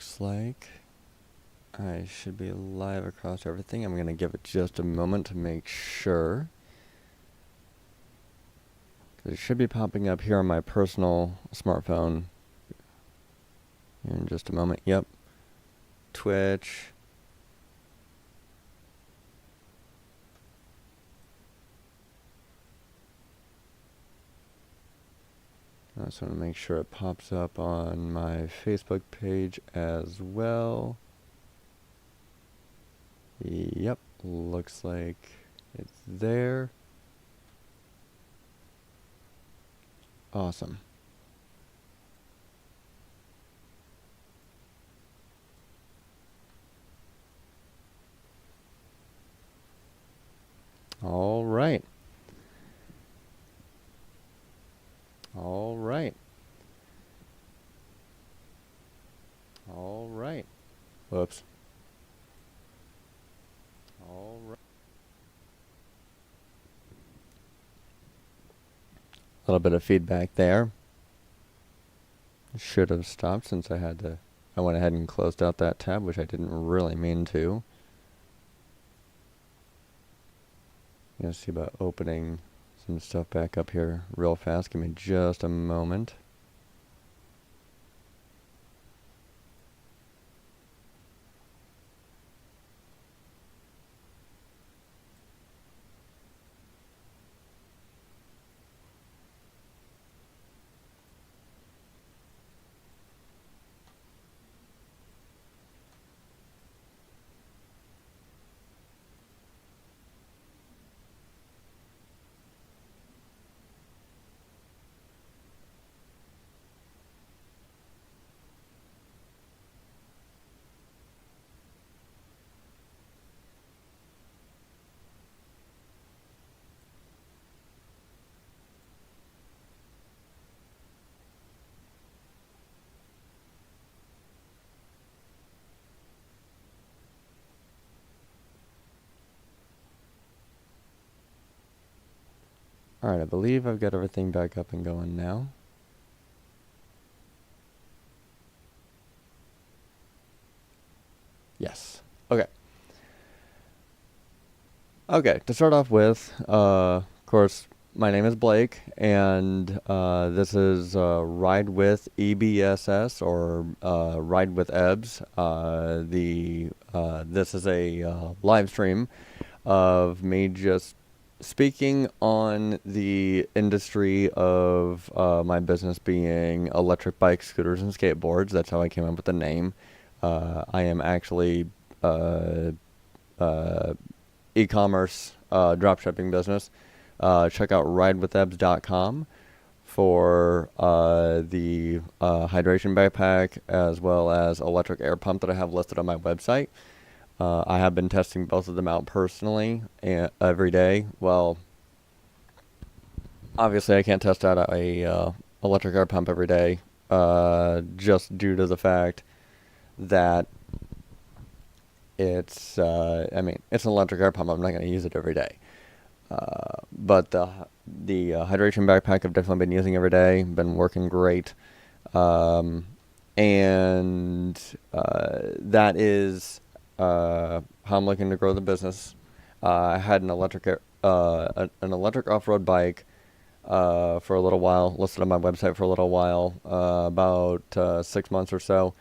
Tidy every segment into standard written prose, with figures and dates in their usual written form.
looks like I should be live across everything. I'm going to give it just a moment to make sure. It should be popping up here on my personal smartphone here in just a moment. Yep. Twitch. I just want to make sure it pops up on my Facebook page as well. Yep, looks like it's there. Awesome. All right. All right. All right. Whoops. All right. A little bit of feedback there. Should have stopped since I went ahead and closed out that tab, which I didn't really mean to. Gonna see about opening some stuff back up here real fast. Give me just a moment. Alright, I believe I've got everything back up and going now. Yes. Okay. Okay, to start off with, of course, my name is Blake, and this is Ride with EBSS, or Ride with EBS. This is a live stream of me just speaking on the industry of my business being electric bikes, scooters, and skateboards. That's how I came up with the name. I am actually e-commerce dropshipping business. Check out ridewithebs.com for the hydration backpack as well as electric air pump that I have listed on my website. I have been testing both of them out personally every day. Well, obviously I can't test out a electric air pump every day just due to the fact that it's it's an electric air pump. I'm not going to use it every day. But the hydration backpack I've definitely been using every day. Been working great. And that is how I'm looking to grow the business. I had an electric off-road bike for a little while, listed on my website for a little while, about 6 months or so.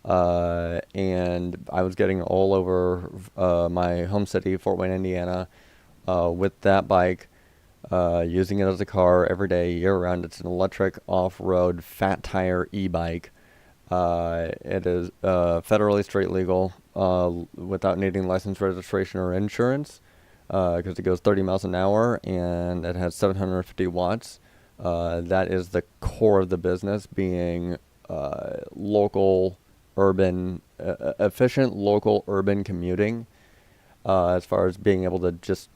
And I was getting all over my home city, Fort Wayne, Indiana, with that bike, using it as a car every day, year-round. It's an electric off-road fat tire e-bike. It is federally street legal without needing license, registration, or insurance because it goes 30 miles an hour and it has 750 watts. That is the core of the business, being local, urban, efficient local urban commuting, as far as being able to just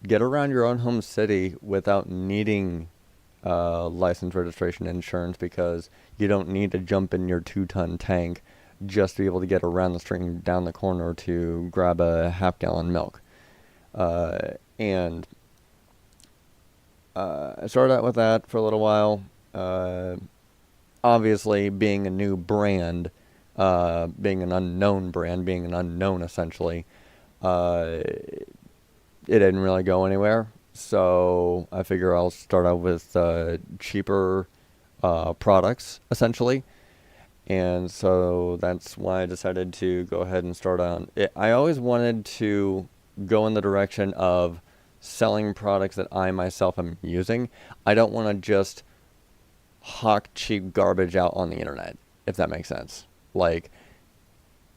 get around your own home city without needing license, registration, insurance, because you don't need to jump in your 2-ton tank just to be able to get around the street and down the corner to grab a half-gallon milk. And I started out with that for a little while. Obviously, being a new brand, being an unknown brand, being an unknown essentially, it didn't really go anywhere. So I figure I'll start out with cheaper products essentially. And so that's why I decided to go ahead and start on it. I always wanted to go in the direction of selling products that I myself am using. I don't want to just hawk cheap garbage out on the internet, if that makes sense. Like,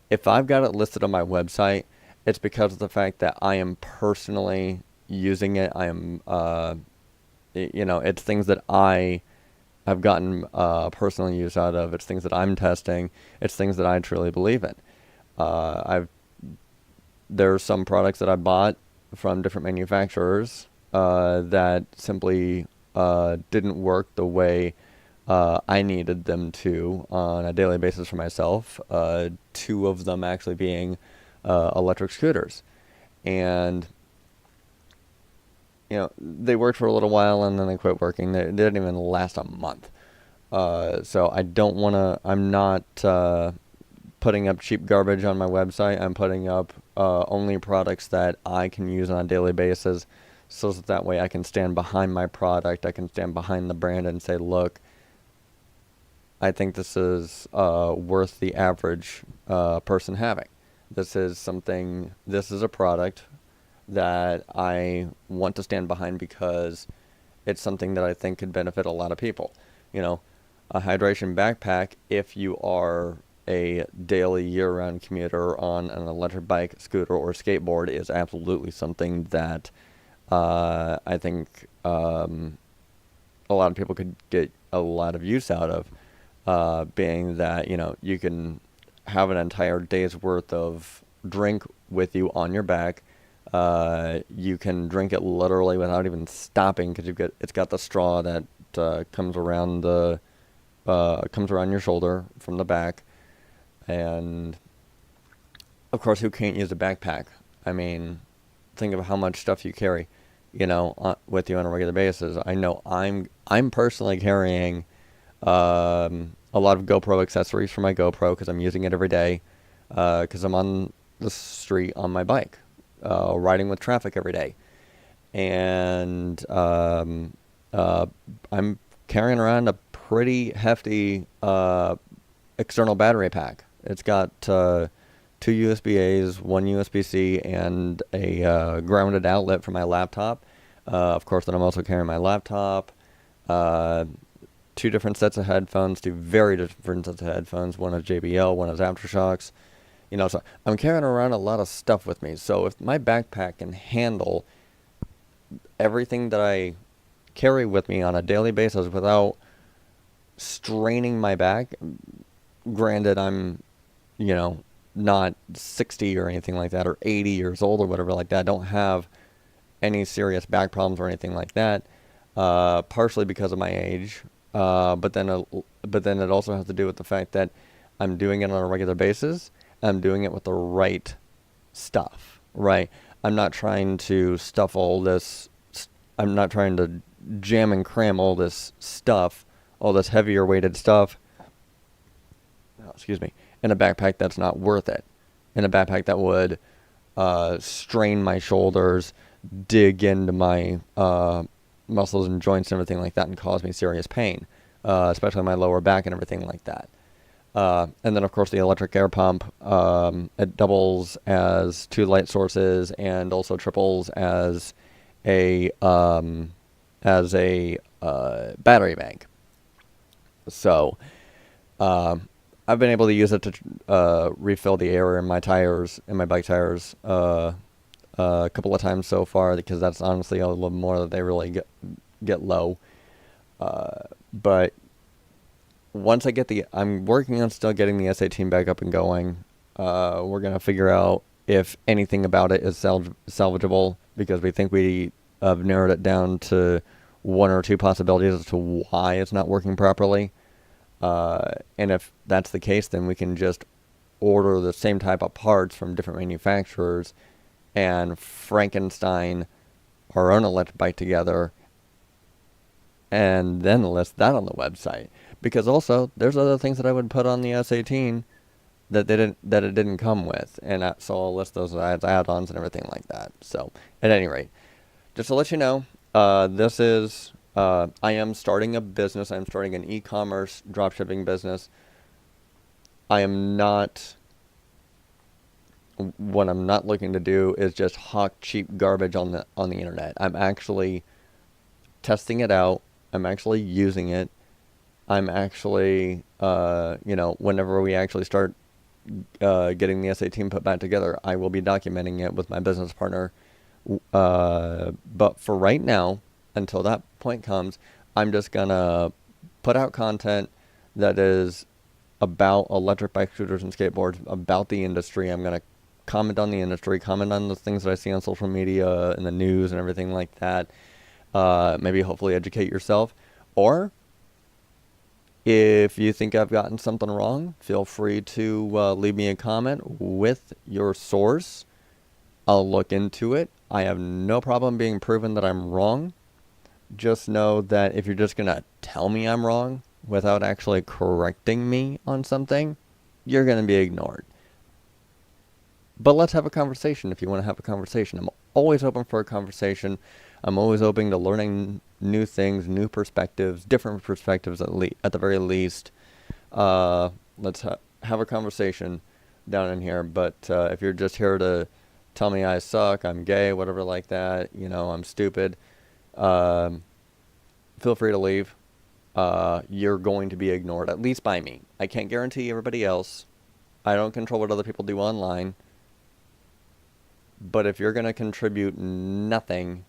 if I've got it listed on my website, it's because of the fact that I am personally using it. I am, it's things that I've gotten personal use out of. It's things that I'm testing. It's things that I truly believe in. I've There are some products that I bought from different manufacturers that simply didn't work the way I needed them to on a daily basis for myself. Two of them actually being electric scooters, and they worked for a little while and then they quit working. They didn't even last a month. So I don't want to. I'm not putting up cheap garbage on my website. I'm putting up only products that I can use on a daily basis, so that way I can stand behind my product. I can stand behind the brand and say, look, I think this is worth the average person having. This is a product that I want to stand behind because it's something that I think could benefit a lot of people. A hydration backpack, if you are a daily year-round commuter on an electric bike, scooter, or skateboard, is absolutely something that I think a lot of people could get a lot of use out of, being that, you can have an entire day's worth of drink with you on your back. You can drink it literally without even stopping because it's got the straw that comes around your shoulder from the back. And of course, who can't use a backpack? I mean, think of how much stuff you carry, with you on a regular basis. I know I'm personally carrying a lot of GoPro accessories for my GoPro because I'm using it every day, because I'm on the street on my bike, riding with traffic every day. And I'm carrying around a pretty hefty external battery pack. It's got 2 USB-As, 1 USB-C, and a grounded outlet for my laptop. Of course, then I'm also carrying my laptop, 2 different sets of headphones, 2 very different sets of headphones. One is JBL, one is Aftershocks. So I'm carrying around a lot of stuff with me. So if my backpack can handle everything that I carry with me on a daily basis without straining my back, granted, I'm, not 60 or anything like that, or 80 years old or whatever like that. I don't have any serious back problems or anything like that, partially because of my age, but then it also has to do with the fact that I'm doing it on a regular basis. I'm doing it with the right stuff, right? I'm not trying to stuff all this. I'm not trying to jam and cram all this stuff, all this heavier weighted stuff, in a backpack that's not worth it. In a backpack that would strain my shoulders, dig into my muscles and joints and everything like that, and cause me serious pain, especially my lower back and everything like that. And then, of course, the electric air pump, it doubles as 2 light sources and also triples as a battery bank. So I've been able to use it to refill the air in my bike tires, a couple of times so far, because that's honestly a little more that they really get low. But once I I'm working on still getting the S18 back up and going. We're going to figure out if anything about it is salvageable, because we think we have narrowed it down to 1 or 2 possibilities as to why it's not working properly. And if that's the case, then we can just order the same type of parts from different manufacturers and Frankenstein our own electric bike together, and then list that on the website. Because also, there's other things that I would put on the S18 that it didn't come with, and so I'll list those as add-ons and everything like that. So at any rate, just to let you know, this is I am starting a business. I'm starting an e-commerce dropshipping business. I am not. What I'm not looking to do is just hawk cheap garbage on the internet. I'm actually testing it out. I'm actually using it. I'm actually, whenever we actually start getting the SA team put back together, I will be documenting it with my business partner. But for right now, until that point comes, I'm just gonna put out content that is about electric bike scooters and skateboards, about the industry. I'm gonna comment on the industry, comment on the things that I see on social media and the news and everything like that. Maybe hopefully educate yourself. Or if you think I've gotten something wrong, feel free to leave me a comment with your source. I'll look into it. I have no problem being proven that I'm wrong. Just know that if you're just going to tell me I'm wrong without actually correcting me on something, you're going to be ignored. But let's have a conversation if you want to have a conversation. I'm always open for a conversation. I'm always open to learning new things, new perspectives, different perspectives at the very least. Let's have a conversation down in here. But if you're just here to tell me I suck, I'm gay, whatever like that, I'm stupid, feel free to leave. You're going to be ignored, at least by me. I can't guarantee everybody else. I don't control what other people do online. But if you're going to contribute nothing,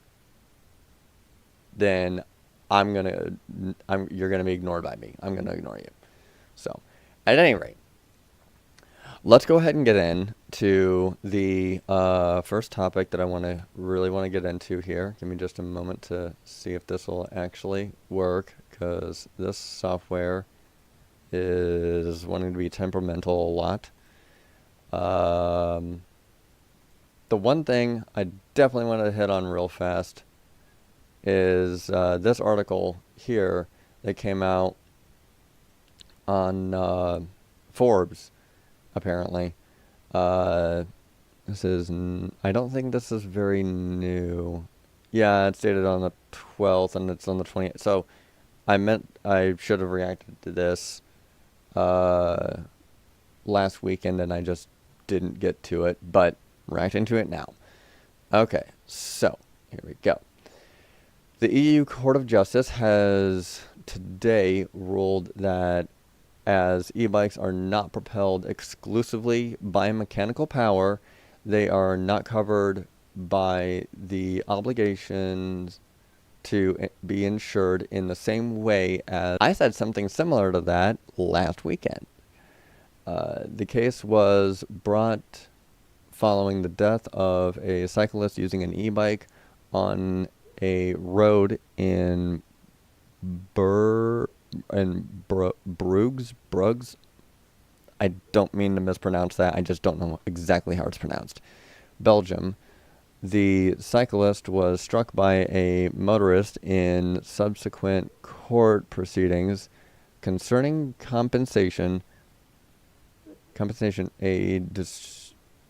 then you're going to be ignored by me. I'm going to ignore you. So, at any rate, let's go ahead and get into the first topic that I really want to get into here. Give me just a moment to see if this will actually work, because this software is wanting to be temperamental a lot. The one thing I definitely want to hit on real fast is this article here that came out on Forbes, apparently. I don't think this is very new. Yeah, it's dated on the 12th and it's on the 20th. So I should have reacted to this last weekend and I just didn't get to it, but reacting to it now. Okay, so here we go. The EU Court of Justice has today ruled that as e-bikes are not propelled exclusively by mechanical power, they are not covered by the obligations to be insured in the same way as... I said something similar to that last weekend. The case was brought following the death of a cyclist using an e-bike on a road in Bruges. I don't mean to mispronounce that. I just don't know exactly how it's pronounced. Belgium. The cyclist was struck by a motorist in subsequent court proceedings concerning compensation.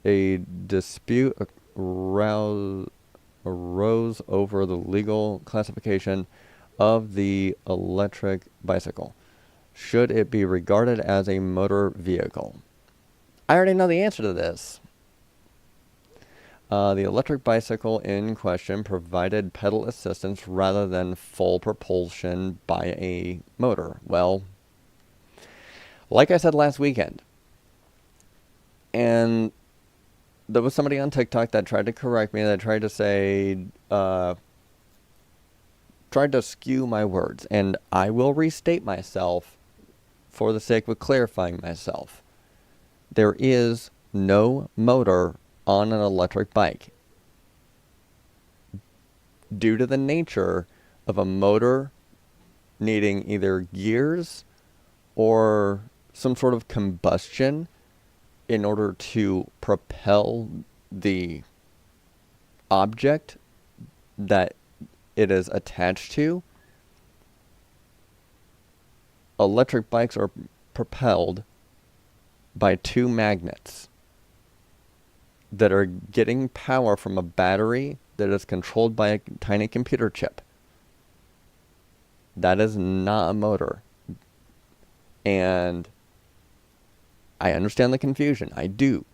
A dispute arose over the legal classification of the electric bicycle. Should it be regarded as a motor vehicle? I already know the answer to this. The electric bicycle in question provided pedal assistance rather than full propulsion by a motor. Well, like I said last weekend, and there was somebody on TikTok that tried to correct me, that tried to say, tried to skew my words. And I will restate myself for the sake of clarifying myself. There is no motor on an electric bike. Due to the nature of a motor needing either gears or some sort of combustion in order to propel the object that it is attached to, electric bikes are propelled by two magnets that are getting power from a battery that is controlled by a tiny computer chip. That is not a motor. And I understand the confusion. I do.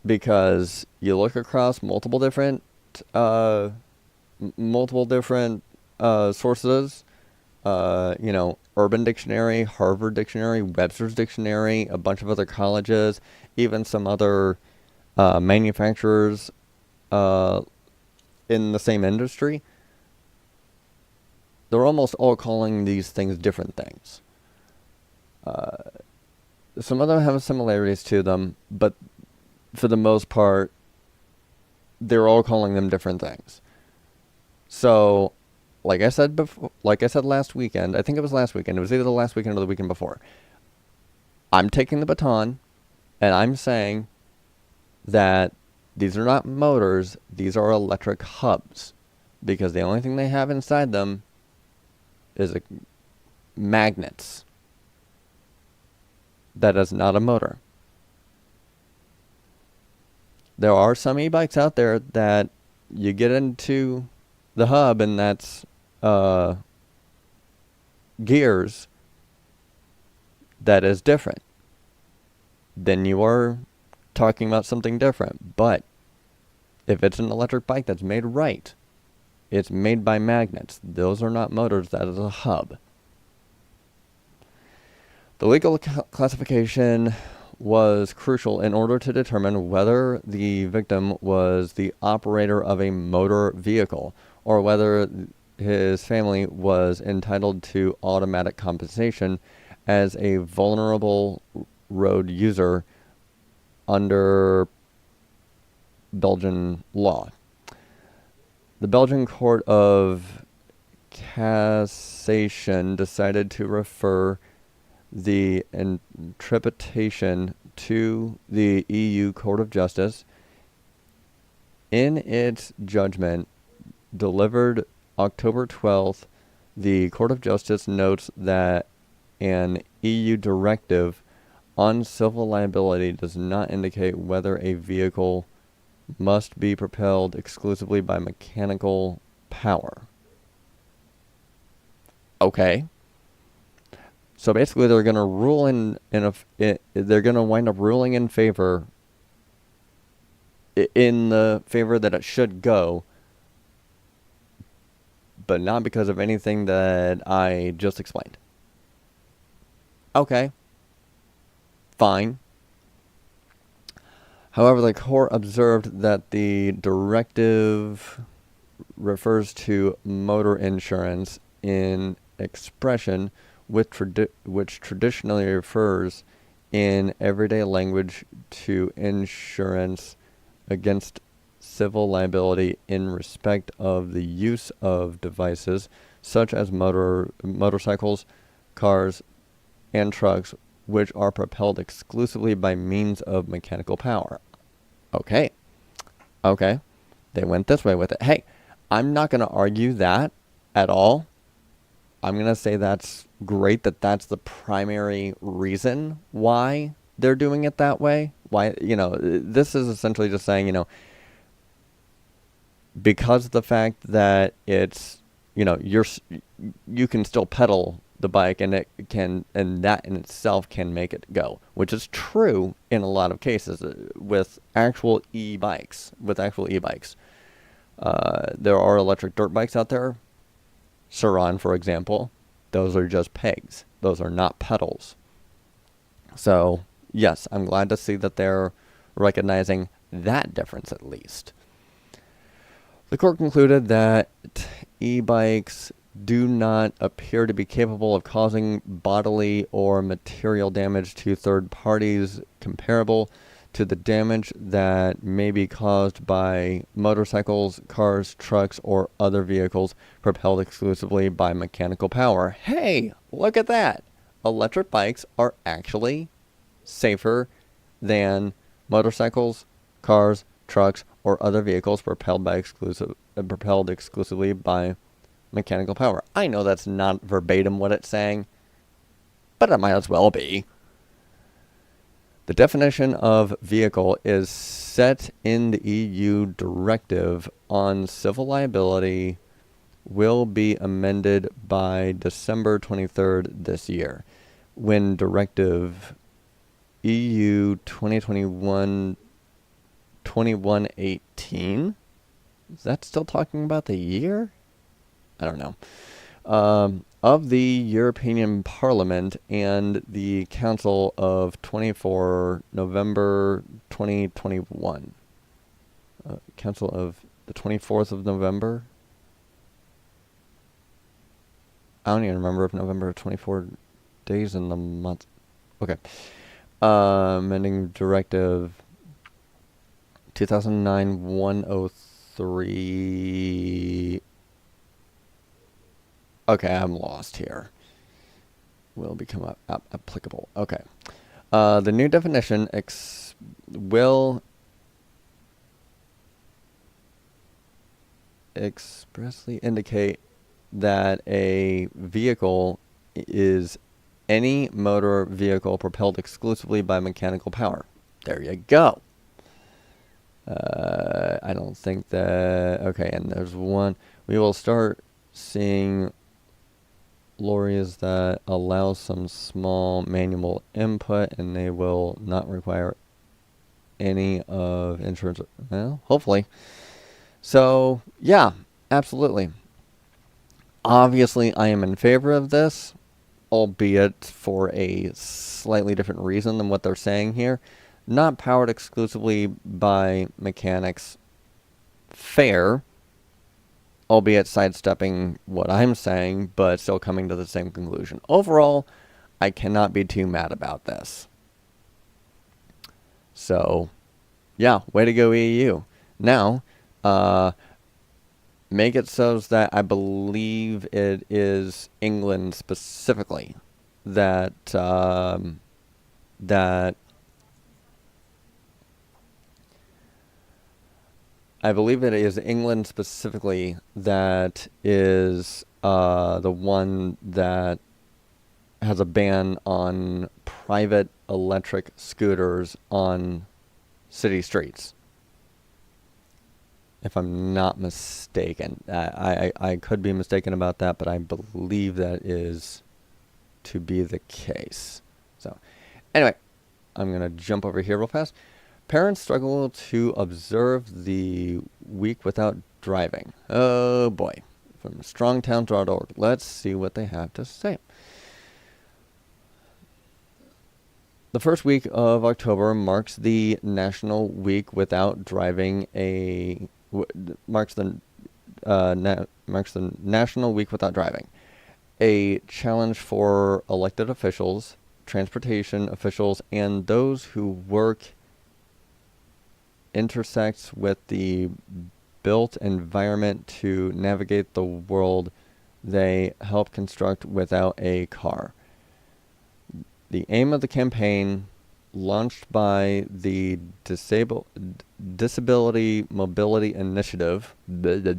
Because you look across multiple different sources, Urban Dictionary, Harvard Dictionary, Webster's Dictionary, a bunch of other colleges, even some other manufacturers in the same industry. They're almost all calling these things different things. Some of them have similarities to them, but for the most part, they're all calling them different things. So, like I said last weekend, I think it was last weekend. It was either the last weekend or the weekend before. I'm taking the baton, and I'm saying that these are not motors, these are electric hubs. Because the only thing they have inside them is magnets. That is not a motor. There are some e-bikes out there that you get into the hub and that's gears that is different. Then you are talking about something different. But if it's an electric bike that's made right, it's made by magnets. Those are not motors, that is a hub. The legal classification was crucial in order to determine whether the victim was the operator of a motor vehicle or whether his family was entitled to automatic compensation as a vulnerable road user under Belgian law. The Belgian Court of Cassation decided to refer the interpretation to the EU Court of Justice. In its judgment, delivered October 12th, the Court of Justice notes that an EU directive on civil liability does not indicate whether a vehicle must be propelled exclusively by mechanical power. Okay. So basically, they're going to rule they're going to wind up ruling in favor, in the favor that it should go, but not because of anything that I just explained. Okay. Fine. However, the court observed that the directive refers to motor insurance in expression which traditionally refers in everyday language to insurance against civil liability in respect of the use of devices such as motorcycles, cars, and trucks which are propelled exclusively by means of mechanical power. Okay. They went this way with it. Hey, I'm not going to argue that at all. I'm going to say that's great that that's the primary reason why they're doing it that way. Why, this is essentially just saying, because of the fact that it's, you can still pedal the bike and that in itself can make it go, which is true in a lot of cases with actual e-bikes. There are electric dirt bikes out there. Suron, for example, those are just pegs. Those are not pedals. So, yes, I'm glad to see that they're recognizing that difference at least. The court concluded that e-bikes do not appear to be capable of causing bodily or material damage to third parties comparable to the damage that may be caused by motorcycles, cars, trucks, or other vehicles propelled exclusively by mechanical power. Hey, look at that! Electric bikes are actually safer than motorcycles, cars, trucks, or other vehicles propelled exclusively by mechanical power. I know that's not verbatim what it's saying, but it might as well be. The definition of vehicle is set in the EU directive on civil liability will be amended by December 23rd this year, when Directive EU 2021-2118, is that still talking about the year? I don't know. Of the European Parliament and the Council of 24 November 2021. Council of the 24th of November? I don't even remember if November 24 days in the month. Okay. Amending Directive 2009-103. Okay, I'm lost here. Will become applicable. Okay. The new definition will expressly indicate that a vehicle is any motor vehicle propelled exclusively by mechanical power. There you go. I don't think that... Okay, and there's one... We will start seeing lorries that allow some small manual input, and they will not require any of insurance. Well, hopefully. So, yeah, absolutely. Obviously, I am in favor of this, albeit for a slightly different reason than what they're saying here. Not powered exclusively by mechanics. Fair. Albeit sidestepping what I'm saying, but still coming to the same conclusion. Overall, I cannot be too mad about this. So, yeah, way to go EU. Now, make it so that I believe it is England specifically that I believe it is England specifically that is the one that has a ban on private electric scooters on city streets. If I'm not mistaken. I could be mistaken about that, but I believe that is to be the case. So, anyway, I'm going to jump over here real fast. Parents struggle to observe the week without driving. Oh boy. From strongtown.org. Let's see what they have to say. The first week of October marks the National Week Without Driving. Marks the National Week Without Driving. A challenge for elected officials, transportation officials, and those who work intersects with the built environment to navigate the world they help construct without a car. The aim of the campaign, launched by the Disability Mobility Initiative in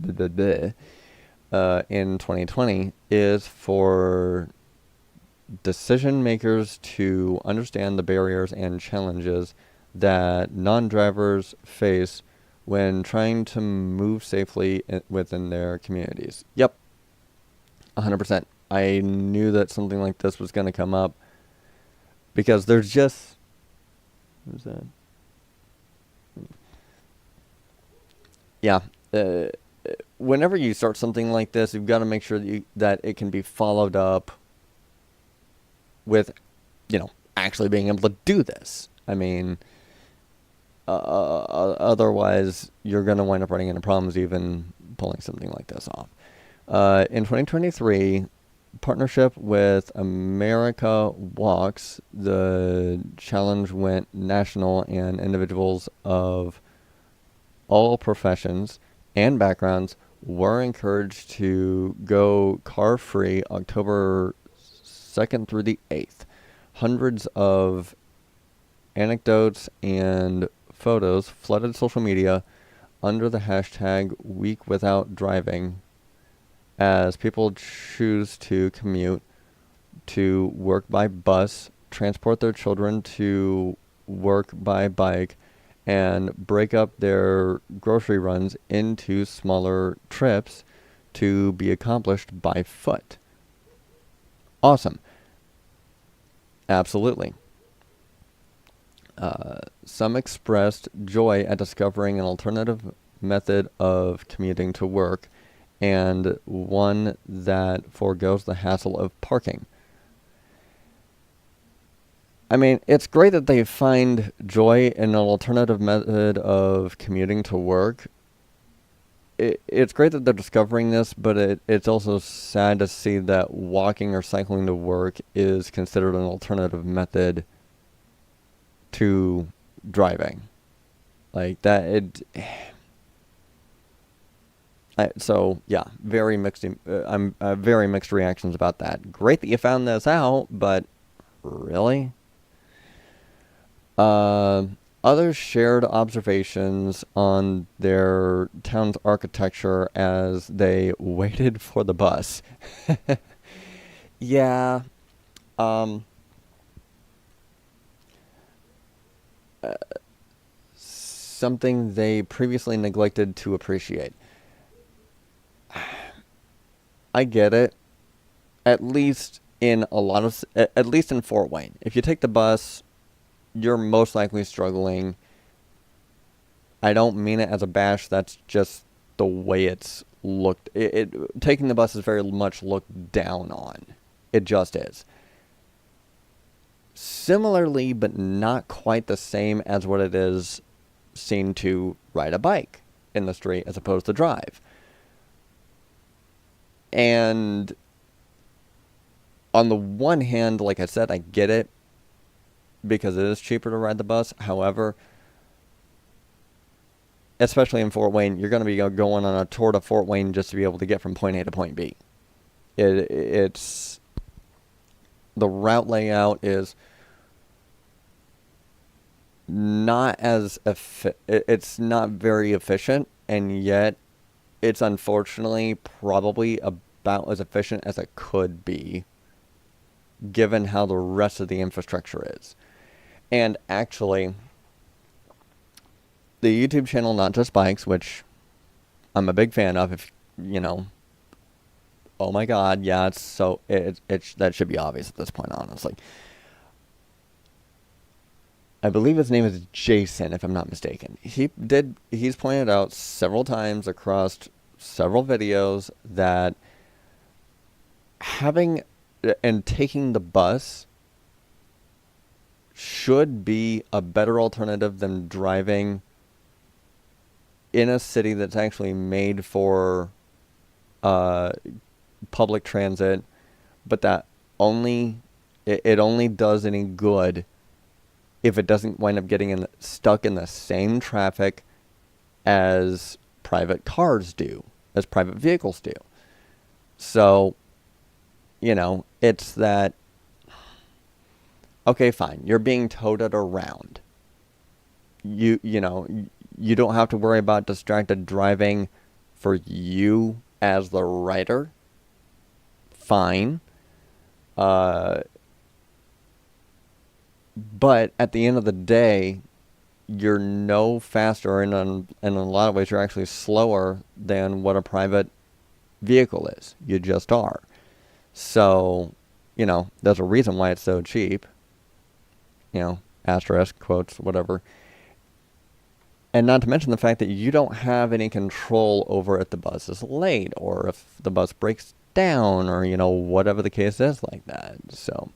2020, is for decision makers to understand the barriers and challenges that non-drivers face when trying to move safely within their communities. Yep, 100%. I knew that something like this was going to come up because there's just... Who's that? Yeah. Whenever you start something like this, you've got to make sure that it can be followed up with, actually being able to do this. I mean... otherwise, you're going to wind up running into problems even pulling something like this off. In 2023, partnership with America Walks, the challenge went national, and individuals of all professions and backgrounds were encouraged to go car-free October 2nd through the 8th. Hundreds of anecdotes and photos flooded social media under the hashtag Week Without Driving as people choose to commute to work by bus, transport their children to work by bike, and break up their grocery runs into smaller trips to be accomplished by foot. Awesome. Absolutely. Some expressed joy at discovering an alternative method of commuting to work, and one that forgoes the hassle of parking. I mean, it's great that they find joy in an alternative method of commuting to work. It's great that they're discovering this, but it's also sad to see that walking or cycling to work is considered an alternative method to driving. Like that, so yeah, very mixed. I'm very mixed reactions about that. Great that you found this out, but really. Others shared observations on their town's architecture as they waited for the bus. Yeah. Something they previously neglected to appreciate. I get it. At least in Fort Wayne. If you take the bus, you're most likely struggling. I don't mean it as a bash. That's just the way it's looked. Taking the bus is very much looked down on. It just is. Similarly, but not quite the same as what it is seen to ride a bike in the street as opposed to drive. And on the one hand, like I said, I get it because it is cheaper to ride the bus. However, especially in Fort Wayne, you're going to be going on a tour to Fort Wayne just to be able to get from point A to point B. It's the route layout is not it's not very efficient, and yet it's unfortunately probably about as efficient as it could be, given how the rest of the infrastructure is. And actually, the YouTube channel Not Just Bikes, which I'm a big fan of, if you know, oh my god, yeah, it's so that should be obvious at this point, honestly. I believe his name is Jason, if I'm not mistaken. He's pointed out several times across several videos that having and taking the bus should be a better alternative than driving in a city that's actually made for public transit, but that it only does any good if it doesn't wind up getting stuck in the same traffic as private cars do, as private vehicles do. So, you know, it's that, okay, fine, you're being toted around. You know, you don't have to worry about distracted driving for you as the rider. Fine. But at the end of the day, you're no faster, and in a lot of ways, you're actually slower than what a private vehicle is. You just are. So, you know, there's a reason why it's so cheap. You know, asterisk, quotes, whatever. And not to mention the fact that you don't have any control over if the bus is late or if the bus breaks down or, you know, whatever the case is like that. So,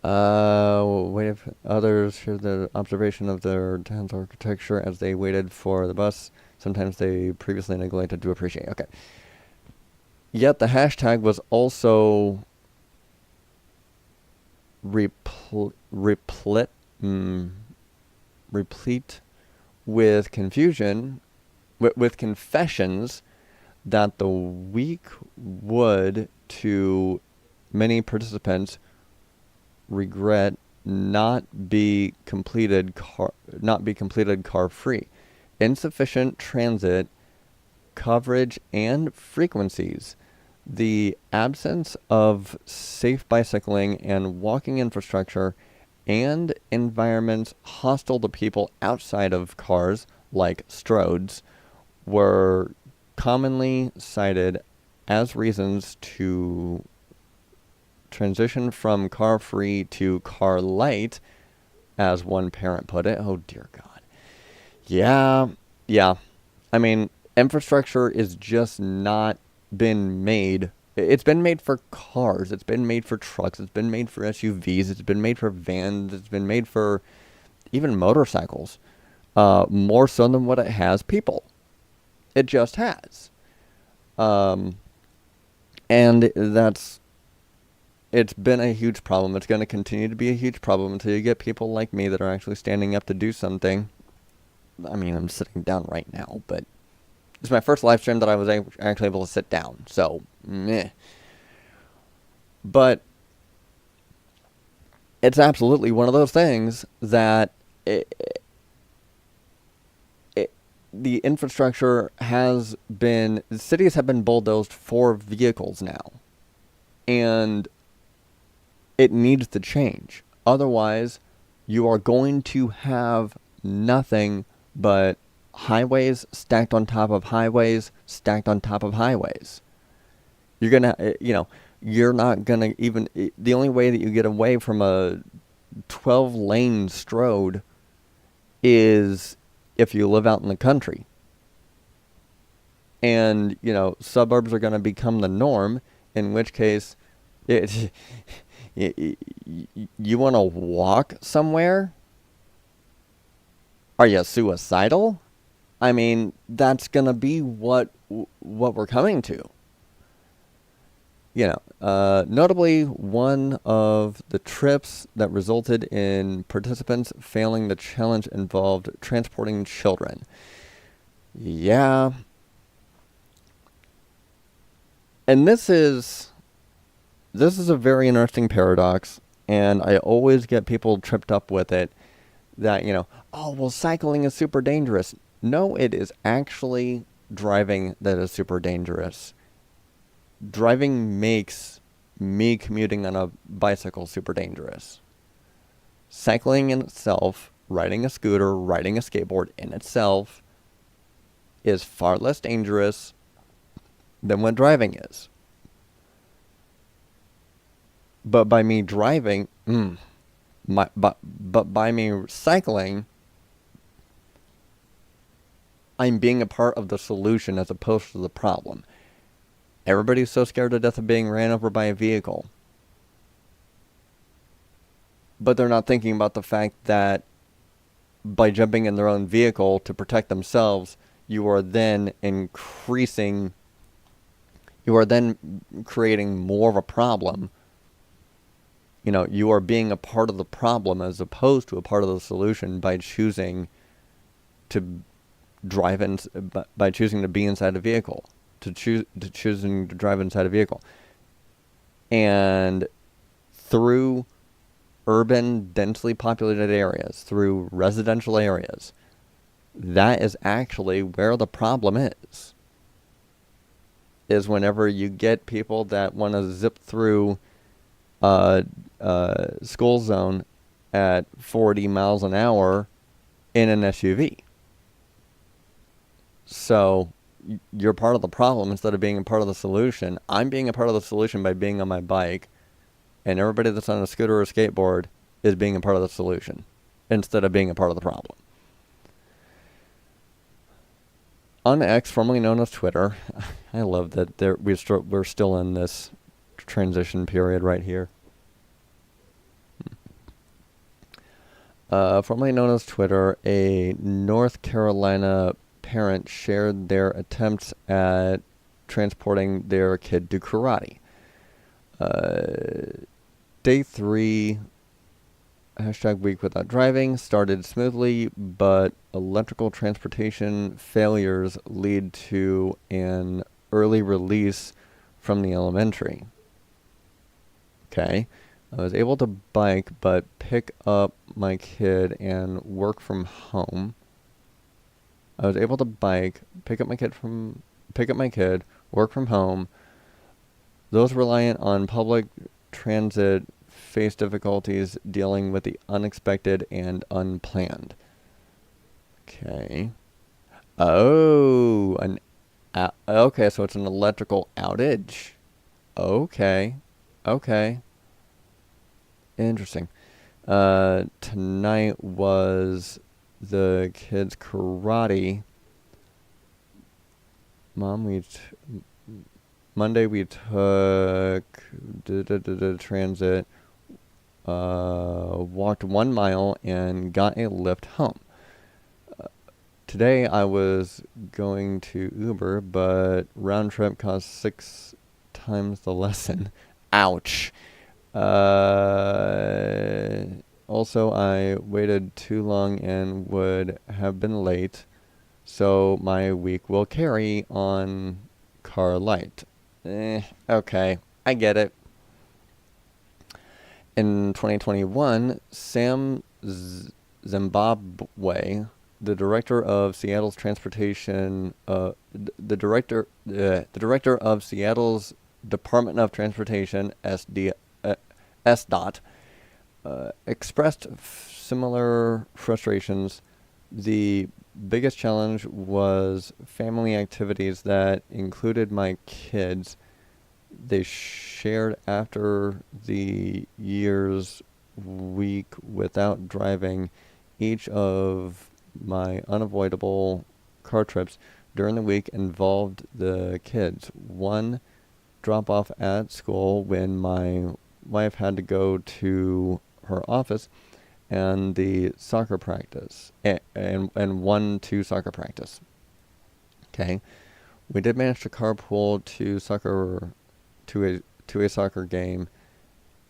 others share the observation of their town's architecture as they waited for the bus. Sometimes they previously neglected to appreciate. Okay. Yet the hashtag was also replete with confusion, with confessions that the week would, to many participants, regret not be completed car free. Insufficient transit coverage and frequencies The absence of safe bicycling and walking infrastructure and environments hostile to people outside of cars, like stroads, were commonly cited as reasons to transition from car free to car light, as one parent put it. Oh, dear God. Yeah, yeah. I mean, infrastructure is just not been made. It's been made for cars. It's been made for trucks. It's been made for SUVs. It's been made for vans. It's been made for even motorcycles. More so than what it has people. It just has. Um, and it's been a huge problem. It's going to continue to be a huge problem until you get people like me that are actually standing up to do something. I mean, I'm sitting down right now, but it's my first live stream that I was actually able to sit down. So, meh. But it's absolutely one of those things that the infrastructure has been, cities have been bulldozed for vehicles now. And it needs to change. Otherwise, you are going to have nothing but highways stacked on top of highways, stacked on top of highways. You're going to, you're not going to even, the only way that you get away from a 12-lane stroad is if you live out in the country. And, suburbs are going to become the norm, in which case, you want to walk somewhere? Are you suicidal? I mean, that's going to be what we're coming to. Notably, one of the trips that resulted in participants failing the challenge involved transporting children. Yeah. And this is a very interesting paradox, and I always get people tripped up with it that, cycling is super dangerous. No, it is actually driving that is super dangerous. Driving makes me commuting on a bicycle super dangerous. Cycling in itself, riding a scooter, riding a skateboard in itself is far less dangerous than what driving is. But by me driving, but by me cycling, I'm being a part of the solution as opposed to the problem. Everybody's so scared to death of being ran over by a vehicle. But they're not thinking about the fact that by jumping in their own vehicle to protect themselves, you are then creating more of a problem. You are being a part of the problem as opposed to a part of the solution by choosing to by choosing to be inside a vehicle, choosing to drive inside a vehicle. And through urban, densely populated areas, through residential areas, that is actually where the problem is whenever you get people that want to zip through school zone at 40 miles an hour in an SUV. So you're part of the problem instead of being a part of the solution. I'm being a part of the solution by being on my bike, and everybody that's on a scooter or a skateboard is being a part of the solution instead of being a part of the problem. On X, formerly known as Twitter, I love that we're still in this transition period right here. Formerly known as Twitter, a North Carolina parent shared their attempts at transporting their kid to karate. Day 3, #week without driving, started smoothly, but electrical transportation failures lead to an early release from the elementary. Okay. I was able to bike, but pick up my kid and work from home. I was able to bike, pick up my kid, work from home, Those reliant on public transit face difficulties dealing with the unexpected and unplanned. Okay. Oh, okay, so it's an electrical outage. Okay. Okay. Interesting. Tonight was the kids' karate. Monday we took transit, walked 1 mile and got a lift home. Today I was going to Uber, but round trip cost 6 times the lesson. Ouch. Also, I waited too long and would have been late, so my week will carry on car light. Okay, I get it. In 2021, Sam Zimbabwe, the director of Seattle's transportation, the director of Seattle's Department of Transportation, SDOT, expressed similar frustrations. The biggest challenge was family activities that included my kids. They shared after the year's week without driving. Each of my unavoidable car trips during the week involved the kids. One drop off at school when my wife had to go to her office, and the soccer practice, and one to soccer practice. Okay, we did manage to carpool to a soccer game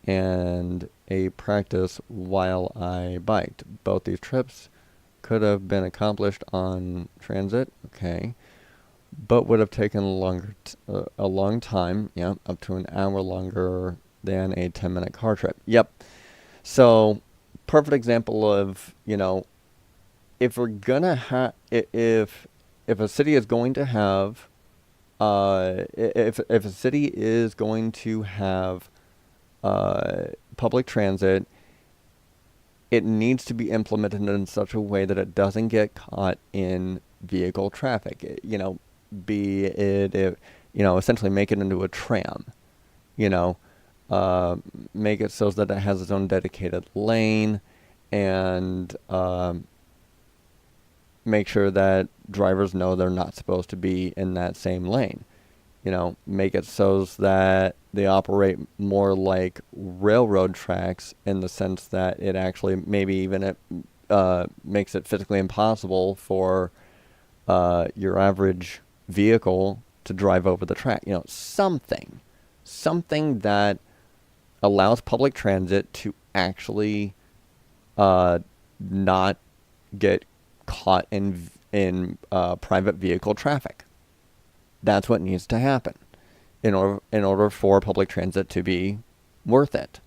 and a practice while I biked. Both these trips could have been accomplished on transit. Okay, but would have taken a long time. Yeah, up to an hour longer than a 10-minute car trip. Yep. So, perfect example of, if we're gonna have, if a city is going to have, if a city is going to have public transit, it needs to be implemented in such a way that it doesn't get caught in vehicle traffic. Be it, essentially make it into a tram. Make it so that it has its own dedicated lane, and make sure that drivers know they're not supposed to be in that same lane. Make it so that they operate more like railroad tracks, in the sense that it actually maybe even it makes it physically impossible for your average vehicle to drive over the track. Something that allows public transit to actually not get caught in private vehicle traffic. That's what needs to happen in order for public transit to be worth it.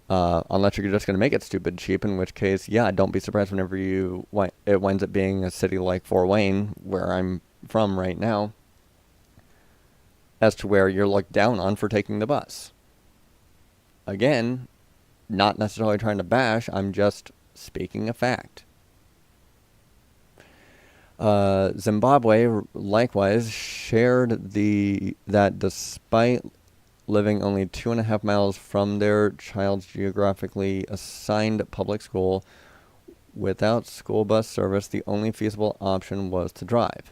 Unless you're just going to make it stupid cheap, in which case, yeah, don't be surprised whenever it winds up being a city like Fort Wayne, where I'm from right now, as to where you're looked down on for taking the bus. Again, not necessarily trying to bash, I'm just speaking a fact. Zimbabwe likewise shared that despite living only 2.5 miles from their child's geographically assigned public school, without school bus service, the only feasible option was to drive.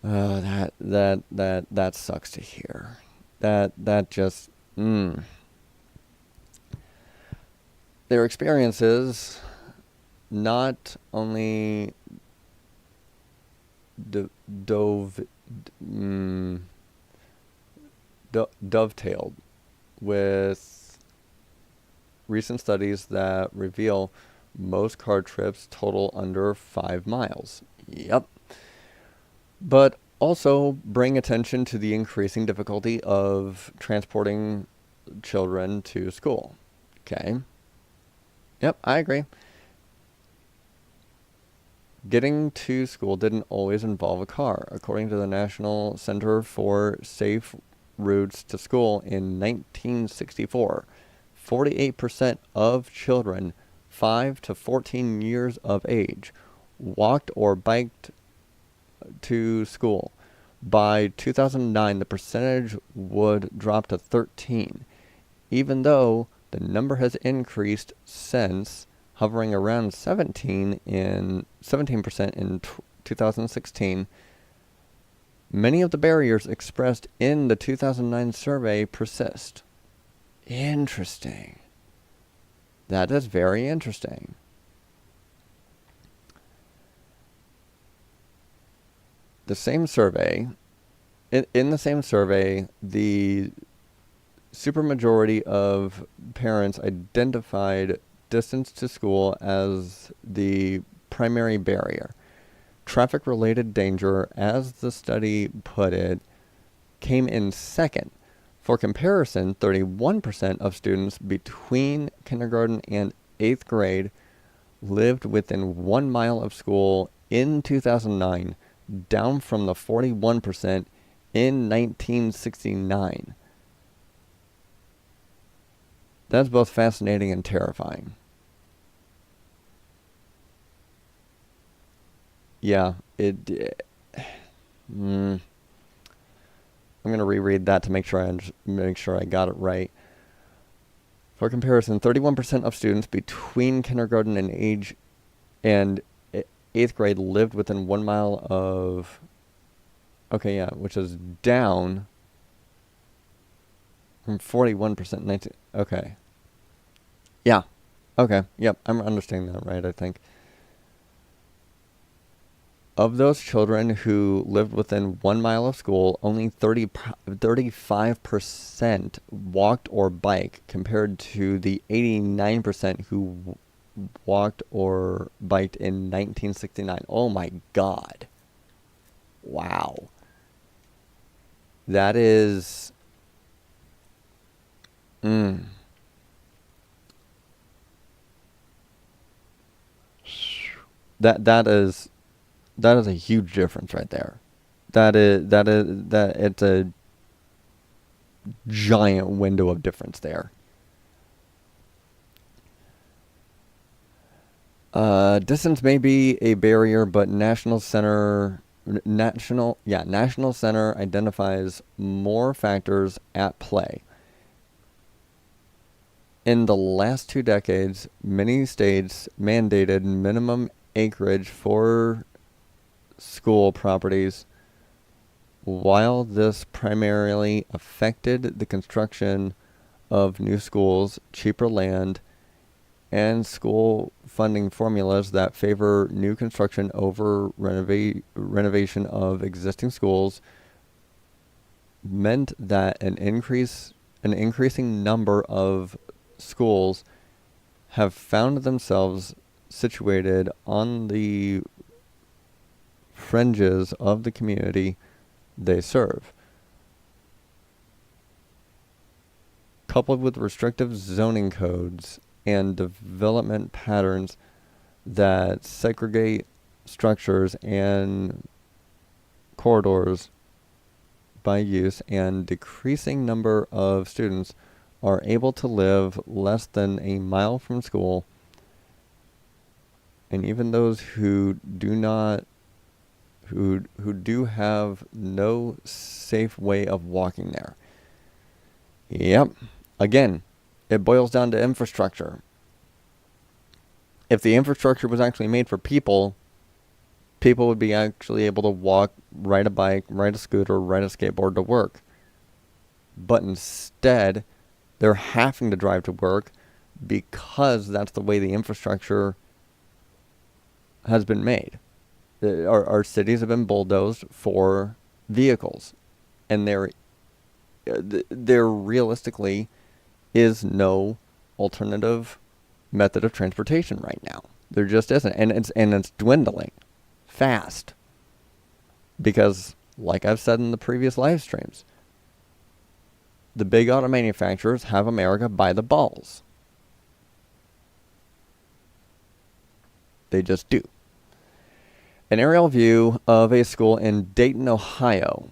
That sucks to hear. That just Their experiences not only dovetailed with recent studies that reveal most car trips total under 5 miles. Yep. But also bring attention to the increasing difficulty of transporting children to school. Okay. Yep, I agree. Getting to school didn't always involve a car. According to the National Center for Safe routes to school in 1964. 48% of children 5 to 14 years of age walked or biked to school. By 2009, the percentage would drop to 13, even though the number has increased since, hovering around 17% in 2016. Many of the barriers expressed in the 2009 survey persist. Interesting. That is very interesting. The same survey, in the same survey, the supermajority of parents identified distance to school as the primary barrier. Traffic-related danger, as the study put it, came in second. For comparison, 31% of students between kindergarten and 8th grade lived within 1 mile of school in 2009, down from the 41% in 1969. That's both fascinating and terrifying. Yeah, I'm going to reread that to make sure I got it right. For comparison, 31% of students between kindergarten and 8th grade lived within 1 mile of... Okay, yeah, which is down from 41% 19... Okay. Yeah. Okay, yep, I'm understanding that right, I think. Of those children who lived within 1 mile of school, only 35% walked or biked, compared to the 89% who walked or biked in 1969. Oh my God. Wow. That is... That is a huge difference right there. That it's a giant window of difference there. Distance may be a barrier, but National Center identifies more factors at play. In the last 2 decades, many states mandated minimum acreage for school properties. While this primarily affected the construction of new schools, cheaper land, and school funding formulas that favor new construction over renovation of existing schools meant that an increasing number of schools have found themselves situated on the fringes of the community they serve. Coupled with restrictive zoning codes and development patterns that segregate structures and corridors by use, and decreasing number of students are able to live less than a mile from school, and even those who do have no safe way of walking there. Yep. Again, it boils down to infrastructure. If the infrastructure was actually made for people, people would be actually able to walk, ride a bike, ride a scooter, ride a skateboard to work. But instead, they're having to drive to work because that's the way the infrastructure has been made. Our cities have been bulldozed for vehicles, and there realistically is no alternative method of transportation right now. There just isn't, and it's dwindling fast because, like I've said in the previous live streams, the big auto manufacturers have America by the balls. They just do. An aerial view of a school in Dayton, Ohio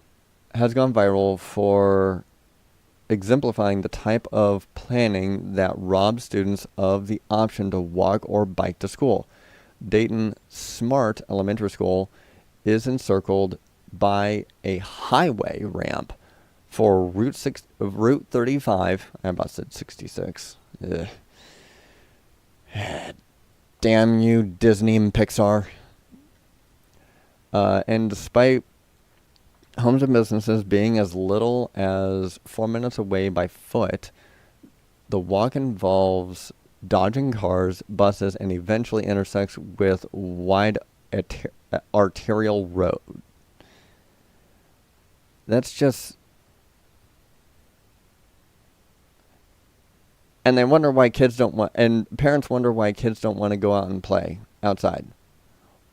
has gone viral for exemplifying the type of planning that robs students of the option to walk or bike to school. Dayton Smart Elementary School is encircled by a highway ramp for Route 35. I about said 66. Ugh. Damn you, Disney and Pixar. And despite homes and businesses being as little as 4 minutes away by foot, the walk involves dodging cars, buses, and eventually intersects with wide arterial road. That's just... And they wonder why kids don't want... And parents wonder why kids don't want to go out and play outside.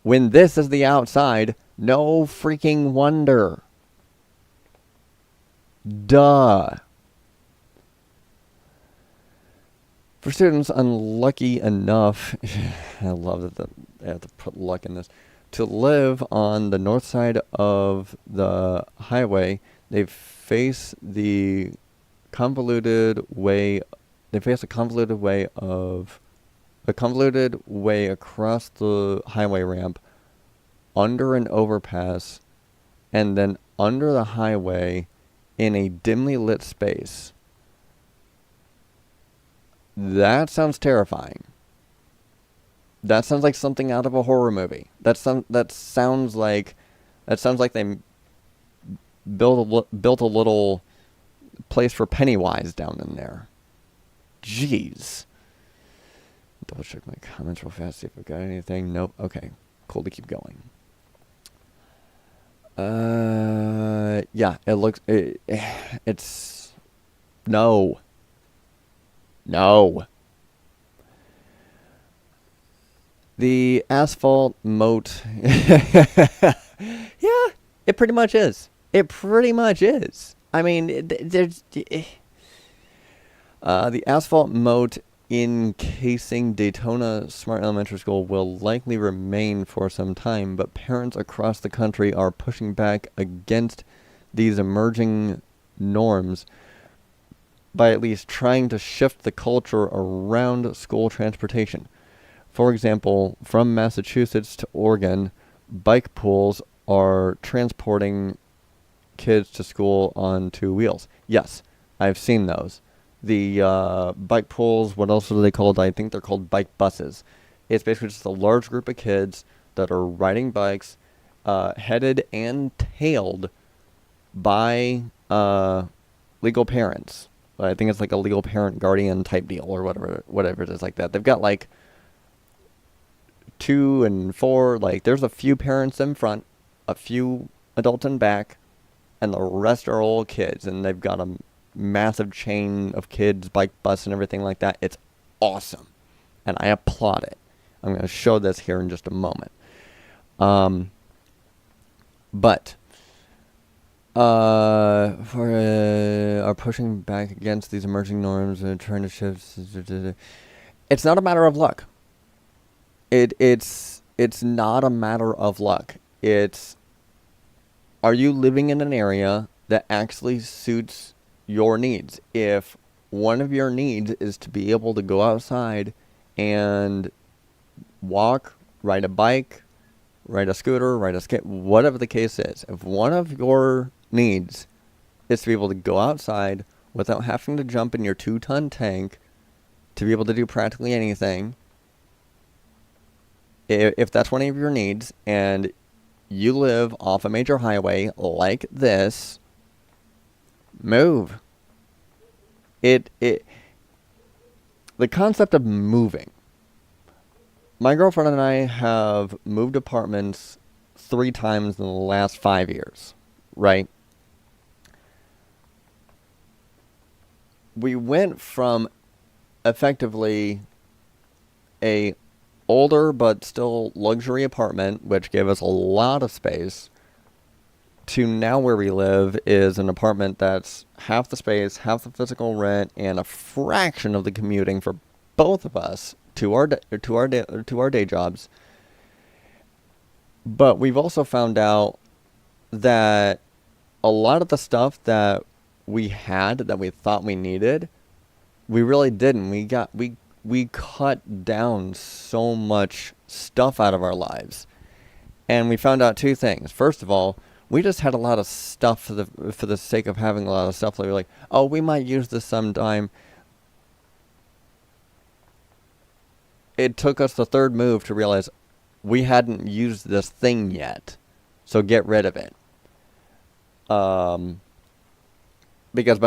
When this is the outside, no freaking wonder. Duh. For students unlucky enough, I love that I have to put luck in this, to live on the north side of the highway, they face a convoluted way across the highway ramp, under an overpass, and then under the highway in a dimly lit space. That sounds terrifying. That sounds like something out of a horror movie. That sounds like they built a little place for Pennywise down in there. Jeez. Double check my comments real fast, see if I've got anything. Nope. Okay. Cool to keep going. Yeah, it's no. The asphalt moat. Yeah, it pretty much is. I mean, there's the asphalt moat encasing Daytona Smart Elementary School will likely remain for some time, but parents across the country are pushing back against these emerging norms by at least trying to shift the culture around school transportation. For example, from Massachusetts to Oregon, bike pools are transporting kids to school on 2 wheels. Yes, I've seen those. The bike pools, what else are they called? I think they're called bike buses. It's basically just a large group of kids that are riding bikes, headed and tailed by legal parents. I think it's like a legal parent guardian type deal or whatever it is like that. They've got like 2 and 4, like there's a few parents in front, a few adults in back, and the rest are all kids, and they've got a massive chain of kids, bike bus and everything like that. It's awesome, and I applaud it. I'm going to show this here in just a moment. But are pushing back against these emerging norms and trying to shift. It's not a matter of luck. It's not a matter of luck. It's, are you living in an area that actually suits your needs? If one of your needs is to be able to go outside and walk, ride a bike, ride a scooter, ride a skate, whatever the case is, if one of your needs is to be able to go outside without having to jump in your 2-ton tank to be able to do practically anything, if that's one of your needs and you live off a major highway like this, move. The concept of moving. My girlfriend and I have moved apartments 3 times in the last 5 years, right? We went from effectively a older but still luxury apartment, which gave us a lot of space, to now where we live is an apartment that's half the space, half the physical rent, and a fraction of the commuting for both of us to our day jobs. But we've also found out that a lot of the stuff that we had that we thought we needed, we really didn't. We cut down so much stuff out of our lives. And we found out two things. First of all, we just had a lot of stuff for the sake of having a lot of stuff. Like, we're like, oh, we might use this sometime. It took us the third move to realize we hadn't used this thing yet, so get rid of it. Because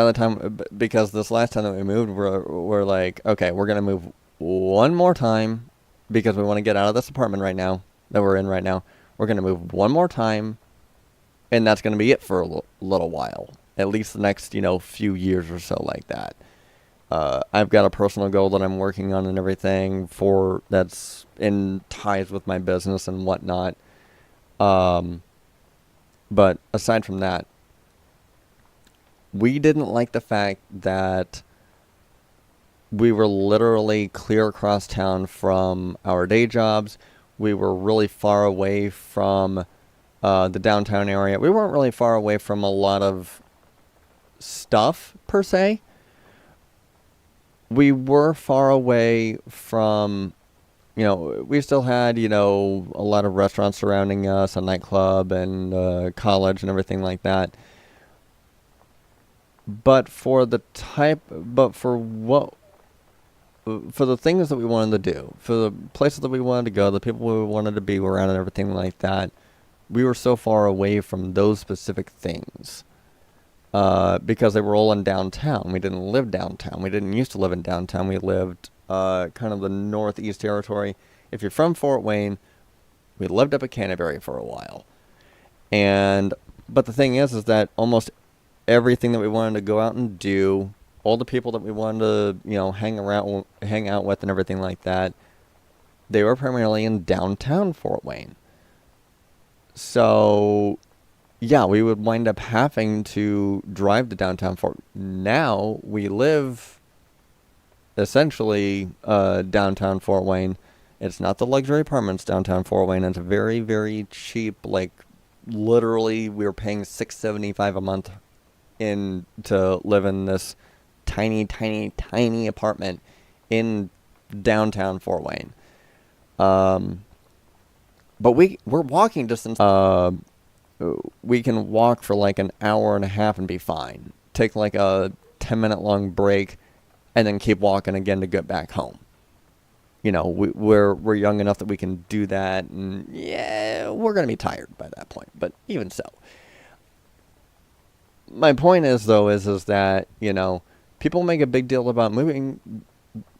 this last time that we moved, we're like, okay, we're gonna move one more time because we want to get out of this apartment right now that we're in right now. We're gonna move one more time, and that's gonna be it for a little while, at least the next few years or so, like that. I've got a personal goal that I'm working on and everything that's in ties with my business and whatnot. But aside from that, we didn't like the fact that we were literally clear across town from our day jobs. We were really far away from the downtown area. We weren't really far away from a lot of stuff, per se. We were far away from, we still had, a lot of restaurants surrounding us, a nightclub and college and everything like that. But for the things that we wanted to do, for the places that we wanted to go, the people we wanted to be around and everything like that, we were so far away from those specific things. Because they were all in downtown. We didn't live downtown. We didn't used to live in downtown. We lived kind of the Northeast Territory. If you're from Fort Wayne, we lived up at Canterbury for a while. But the thing is that almost everything that we wanted to go out and do, all the people that we wanted to, hang out with and everything like that, they were primarily in downtown Fort Wayne. So yeah, we would wind up having to drive to downtown Fort. Now we live essentially downtown Fort Wayne. It's not the luxury apartments downtown Fort Wayne. It's very, very cheap. Like literally, we were paying $675 a month to live in this tiny, tiny, tiny apartment in downtown Fort Wayne. But we're walking distance. We can walk for like an hour and a half and be fine. Take like a 10-minute long break and then keep walking again to get back home. We're young enough that we can do that, and yeah, we're going to be tired by that point, but even so. My point is that, people make a big deal about moving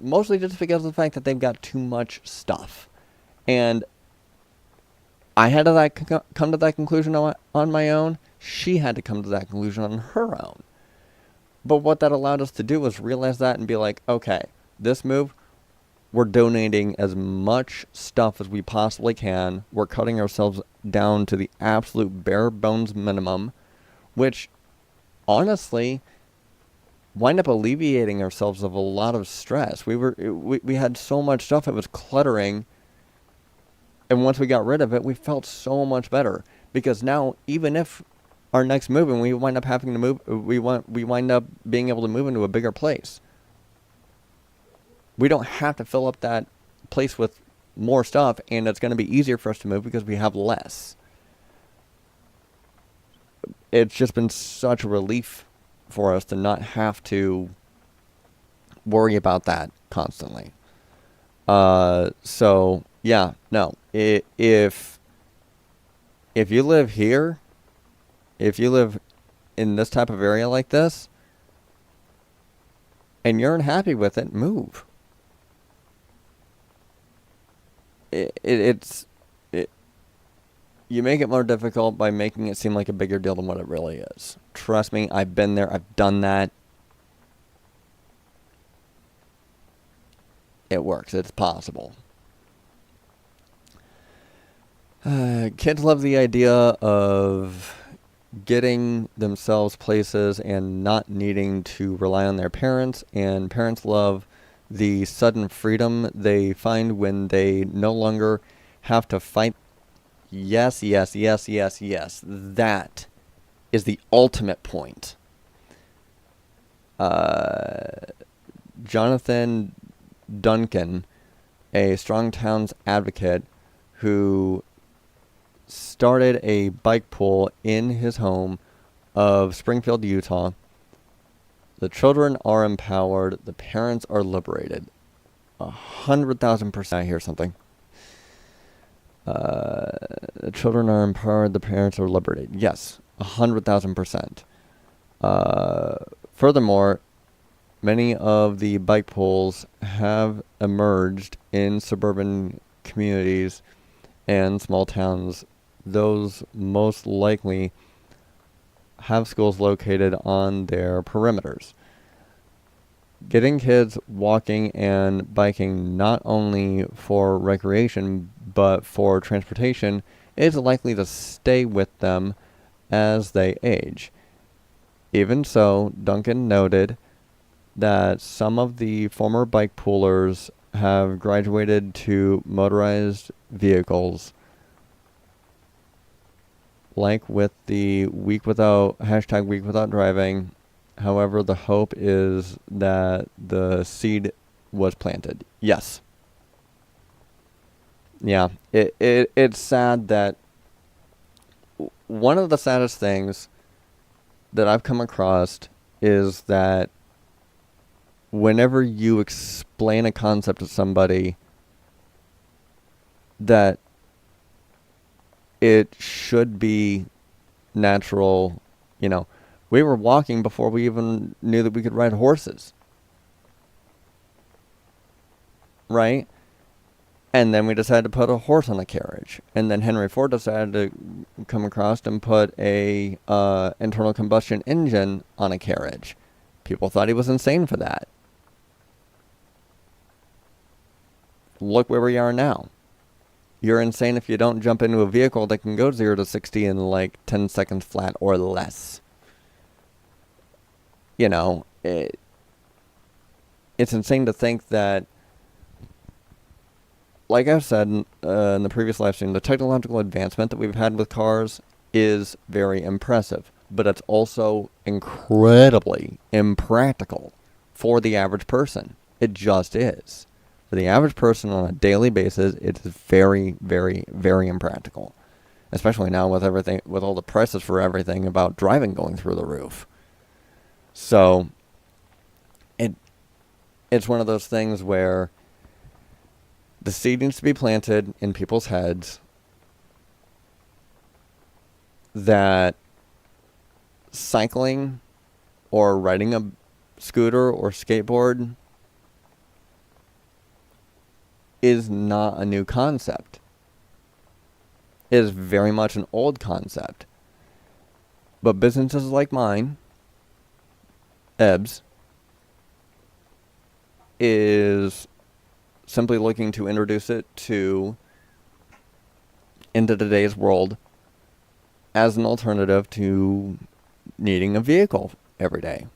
mostly just because of the fact that they've got too much stuff. And I had to come to that conclusion on my own. She had to come to that conclusion on her own. But what that allowed us to do was realize that and be like, okay, this move, we're donating as much stuff as we possibly can. We're cutting ourselves down to the absolute bare bones minimum, which honestly wind up alleviating ourselves of a lot of stress. We had so much stuff, it was cluttering. And once we got rid of it, we felt so much better. Because now, even if our next move, and we wind up having to move, we wind up being able to move into a bigger place. We don't have to fill up that place with more stuff, and it's going to be easier for us to move because we have less. It's just been such a relief for us to not have to worry about that constantly. So yeah, no. If you live here, if you live in this type of area like this, and you're unhappy with it, move. You make it more difficult by making it seem like a bigger deal than what it really is. Trust me, I've been there, I've done that. It works, it's possible. Kids love the idea of getting themselves places and not needing to rely on their parents, and parents love the sudden freedom they find when they no longer have to fight. Yes, yes, yes, yes, yes. That is the ultimate point. uh, Jonathan Duncan, a Strong Towns advocate who started a bike pool in his home of Springfield, Utah. The children are empowered. The parents are liberated. 100,000%. I hear something. The children are empowered. The parents are liberated. Yes, 100,000%. Furthermore, many of the bike pools have emerged in suburban communities and small towns. Those most likely have schools located on their perimeters. Getting kids walking and biking not only for recreation but for transportation is likely to stay with them as they age. Even so, Duncan noted that some of the former bike poolers have graduated to motorized vehicles, like with the week without driving. However, the hope is that the seed was planted. Yes. Yeah. It's sad that one of the saddest things that I've come across is that whenever you explain a concept to somebody that it should be natural, we were walking before we even knew that we could ride horses. Right? And then we decided to put a horse on a carriage. And then Henry Ford decided to come across and put a internal combustion engine on a carriage. People thought he was insane for that. Look where we are now. You're insane if you don't jump into a vehicle that can go 0 to 60 in like 10 seconds flat or less. It's insane to think that, like I've said in the previous live stream, the technological advancement that we've had with cars is very impressive, but it's also incredibly impractical for the average person. It just is. For the average person on a daily basis, it's very, very, very impractical. Especially now with everything, with all the prices for everything about driving going through the roof. So, it's one of those things where the seed needs to be planted in people's heads that cycling or riding a scooter or skateboard is not a new concept. It is very much an old concept. But businesses like mine, Ebs, is simply looking to introduce it into today's world as an alternative to needing a vehicle every day.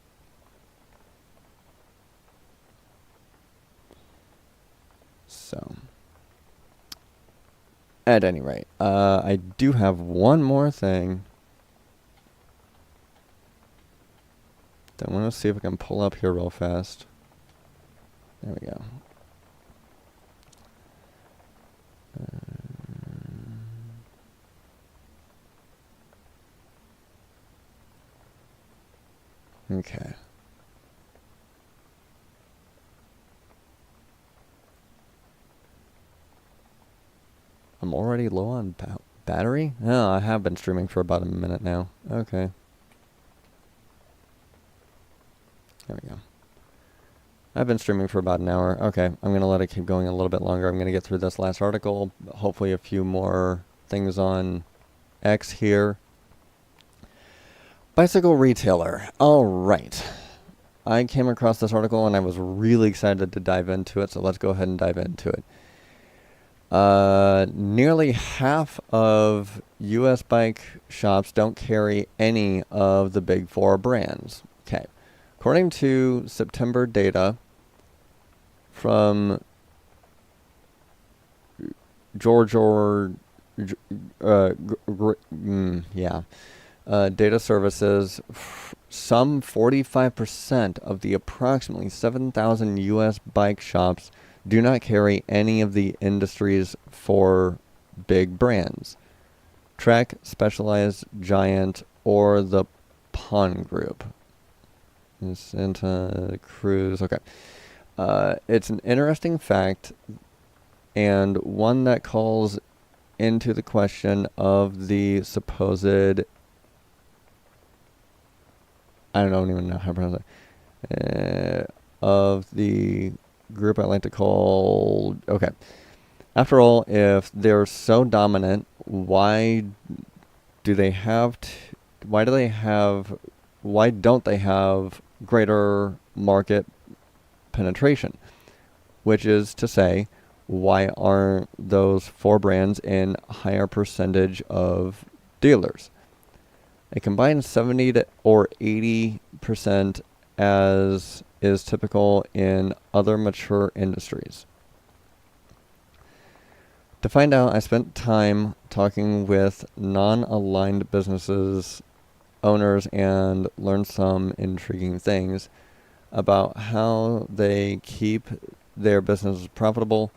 So, at any rate, I do have one more thing that I want to see if I can pull up here real fast. There we go. Okay. I'm already low on battery? Oh, I have been streaming for about a minute now. Okay. There we go. I've been streaming for about an hour. Okay, I'm going to let it keep going a little bit longer. I'm going to get through this last article. Hopefully a few more things on X here. Bicycle retailer. All right. I came across this article and I was really excited to dive into it, so let's go ahead and dive into it. Nearly half of U.S. bike shops don't carry any of the big four brands. Okay. According to September data from data services some 45% of the approximately 7,000 U.S. bike shops do not carry any of the industry's four big brands: Trek, Specialized, Giant, or the Pawn Group. Santa Cruz. Okay. It's an interesting fact, and one that calls into the question of the supposed, I don't even know how to pronounce it, of the group I like to call, okay. After all, if they're so dominant, why don't they have greater market penetration? Which is to say, why aren't those four brands in a higher percentage of dealers? A combined 70 or 80%, as is typical in other mature industries. To find out, I spent time talking with non-aligned businesses owners and learned some intriguing things about how they keep their businesses profitable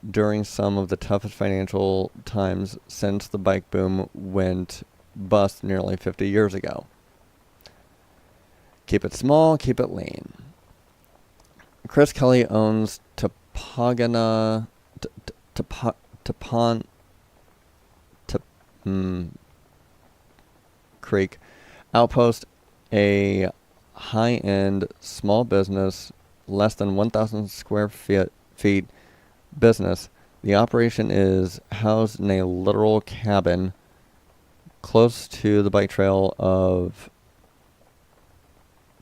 during some of the toughest financial times since the bike boom went bust nearly 50 years ago. Keep it small, keep it lean. Chris Kelly owns Topogana Creek Outpost, a high-end small business, less than 1,000 square feet business. The operation is housed in a literal cabin close to the bike trail of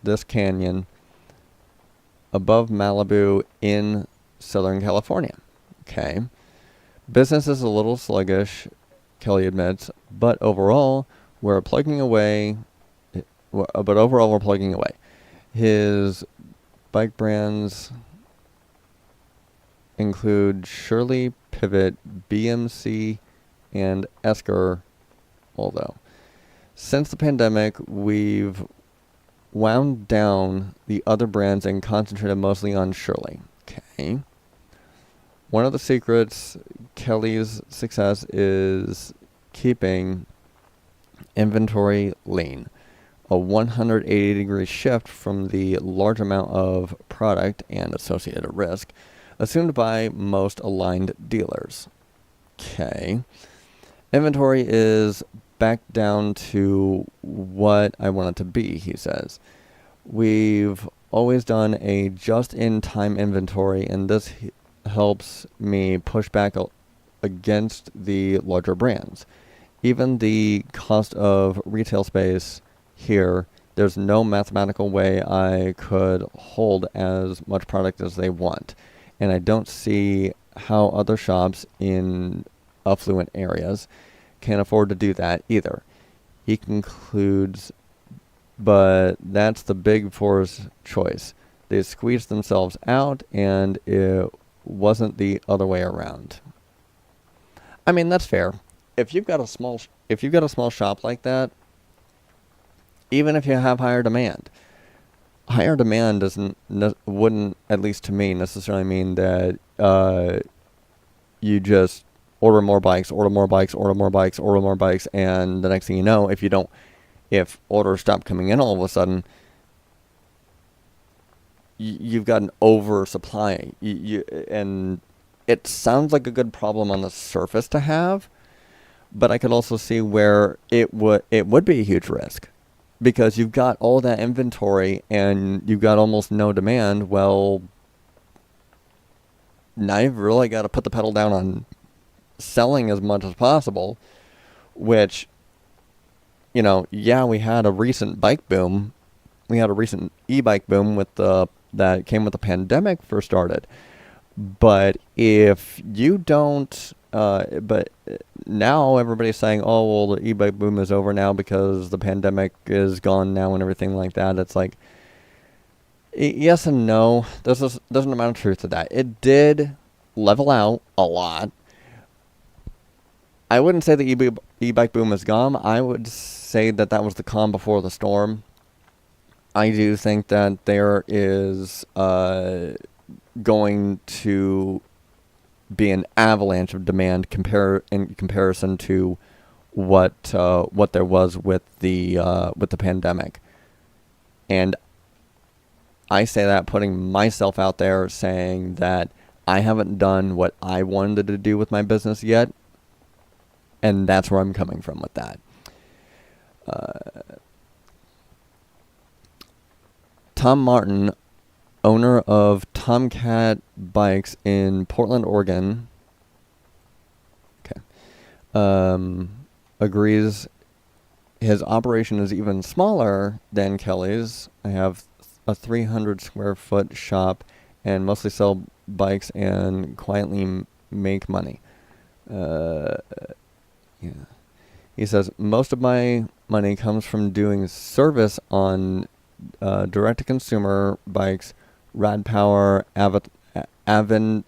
this canyon above Malibu in Southern California. Okay. Business is a little sluggish, Kelly admits, but overall we're plugging away. His bike brands include Shirley, Pivot, BMC, and Esker. Although, since the pandemic, we've wound down the other brands and concentrated mostly on Shirley. Okay. One of the secrets Kelly's success is keeping inventory lean, a 180-degree shift from the large amount of product and associated risk assumed by most aligned dealers. Okay. Inventory is back down to what I want it to be, he says. We've always done a just-in-time inventory, and this helps me push back against the larger brands. Even the cost of retail space here, there's no mathematical way I could hold as much product as they want. And I don't see how other shops in affluent areas can afford to do that either. He concludes, but that's the Big Four's choice. They squeezed themselves out, and it wasn't the other way around. I mean, that's fair. If you've got a small shop like that, even if you have higher demand wouldn't, at least to me, necessarily mean that you just order more bikes, and the next thing you know, if orders stop coming in all of a sudden, you've got an oversupply. And it sounds like a good problem on the surface to have, but I could also see where it would be a huge risk, because you've got all that inventory and you've got almost no demand. Well, now you've really got to put the pedal down on selling as much as possible, which, we had a recent bike boom. We had a recent e-bike boom that came with the pandemic first started. But if you don't, but now everybody's saying, oh, well, the e-bike boom is over now because the pandemic is gone now and everything like that. It's like, yes and no. There's an amount of truth to that. It did level out a lot. I wouldn't say the e-bike boom is gone. I would say that was the calm before the storm. I do think that there is going to be an avalanche of demand in comparison to what there was with the pandemic. And I say that putting myself out there, saying that I haven't done what I wanted to do with my business yet, and that's where I'm coming from with that. Tom Martin, owner of Tomcat Bikes in Portland, Oregon, agrees his operation is even smaller than Kelly's. I have a 300 square foot shop and mostly sell bikes and quietly make money. Yeah. He says, most of my money comes from doing service on direct-to-consumer bikes, Rad Power, Aventon,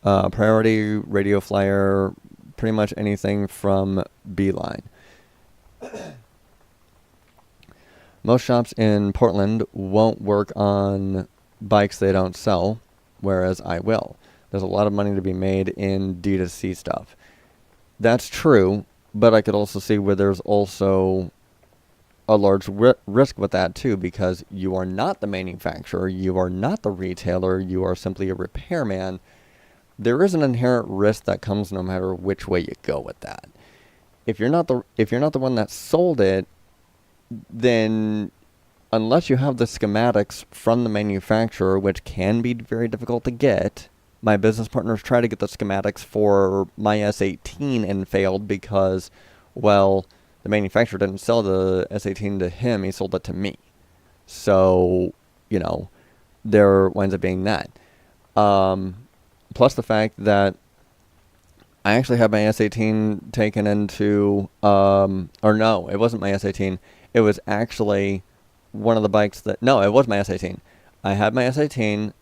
Priority, Radio Flyer, pretty much anything from Beeline. Most shops in Portland won't work on bikes they don't sell, whereas I will. There's a lot of money to be made in D2C stuff. That's true, but I could also see where there's also a large risk with that too, because you are not the manufacturer, you are not the retailer, you are simply a repairman. There is an inherent risk that comes no matter which way you go with that. If you're not the one that sold it, then unless you have the schematics from the manufacturer, which can be very difficult to get. My business partners tried to get the schematics for my S18 and failed because, well, the manufacturer didn't sell the S18 to him, he sold it to me. So, there winds up being that. Plus the fact that I actually had my S18 taken into, or no, it wasn't my S18. It was actually one of the bikes that, no, it was my S18. I had my S18.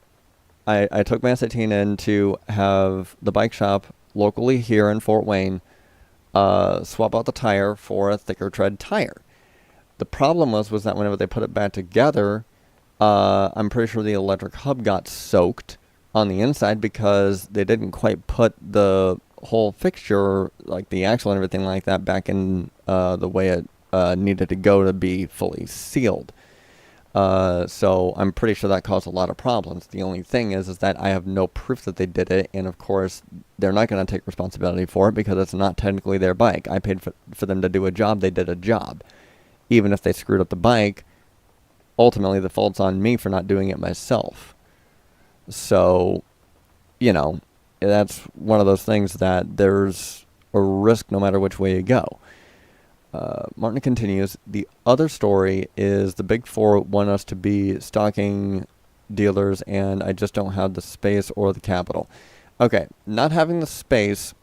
I took my S18 in to have the bike shop locally here in Fort Wayne swap out the tire for a thicker tread tire. The problem was that whenever they put it back together, I'm pretty sure the electric hub got soaked on the inside because they didn't quite put the whole fixture, like the axle and everything like that, back in the way it needed to go to be fully sealed. So I'm pretty sure that caused a lot of problems. The only thing is that I have no proof that they did it, and of course they're not going to take responsibility for it because it's not technically their bike. I paid for them to do a job. They did a job. Even if they screwed up the bike, ultimately the fault's on me for not doing it myself. So, that's one of those things that there's a risk no matter which way you go. Martin continues, the other story is the Big Four want us to be stocking dealers, and I just don't have the space or the capital. Okay, not having the space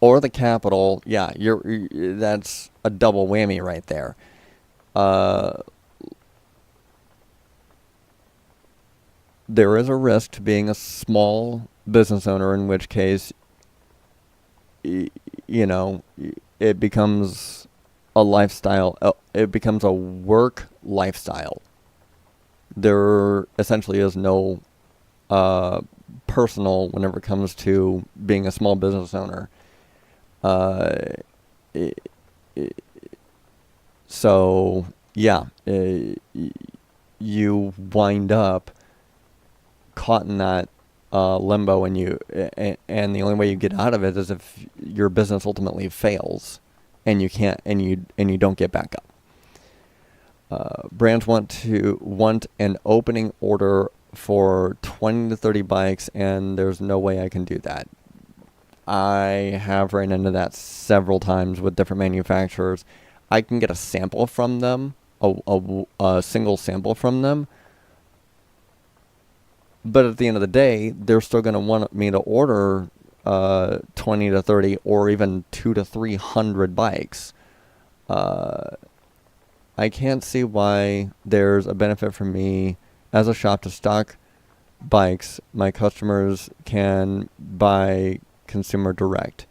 or the capital, yeah, that's a double whammy right there. There is a risk to being a small business owner, in which case it becomes a lifestyle. It becomes a work lifestyle. There essentially is no personal whenever it comes to being a small business owner. So, yeah, you wind up caught in that limbo, and the only way you get out of it is if your business ultimately fails, and you don't get back up. Brands want an opening order for 20 to 30 bikes, and there's no way I can do that. I have ran into that several times with different manufacturers. I can get a sample from them, a single sample from them, but at the end of the day, they're still going to want me to order 20 to 30 or even 200 to 300 bikes. I can't see why there's a benefit for me as a shop to stock bikes my customers can buy consumer direct.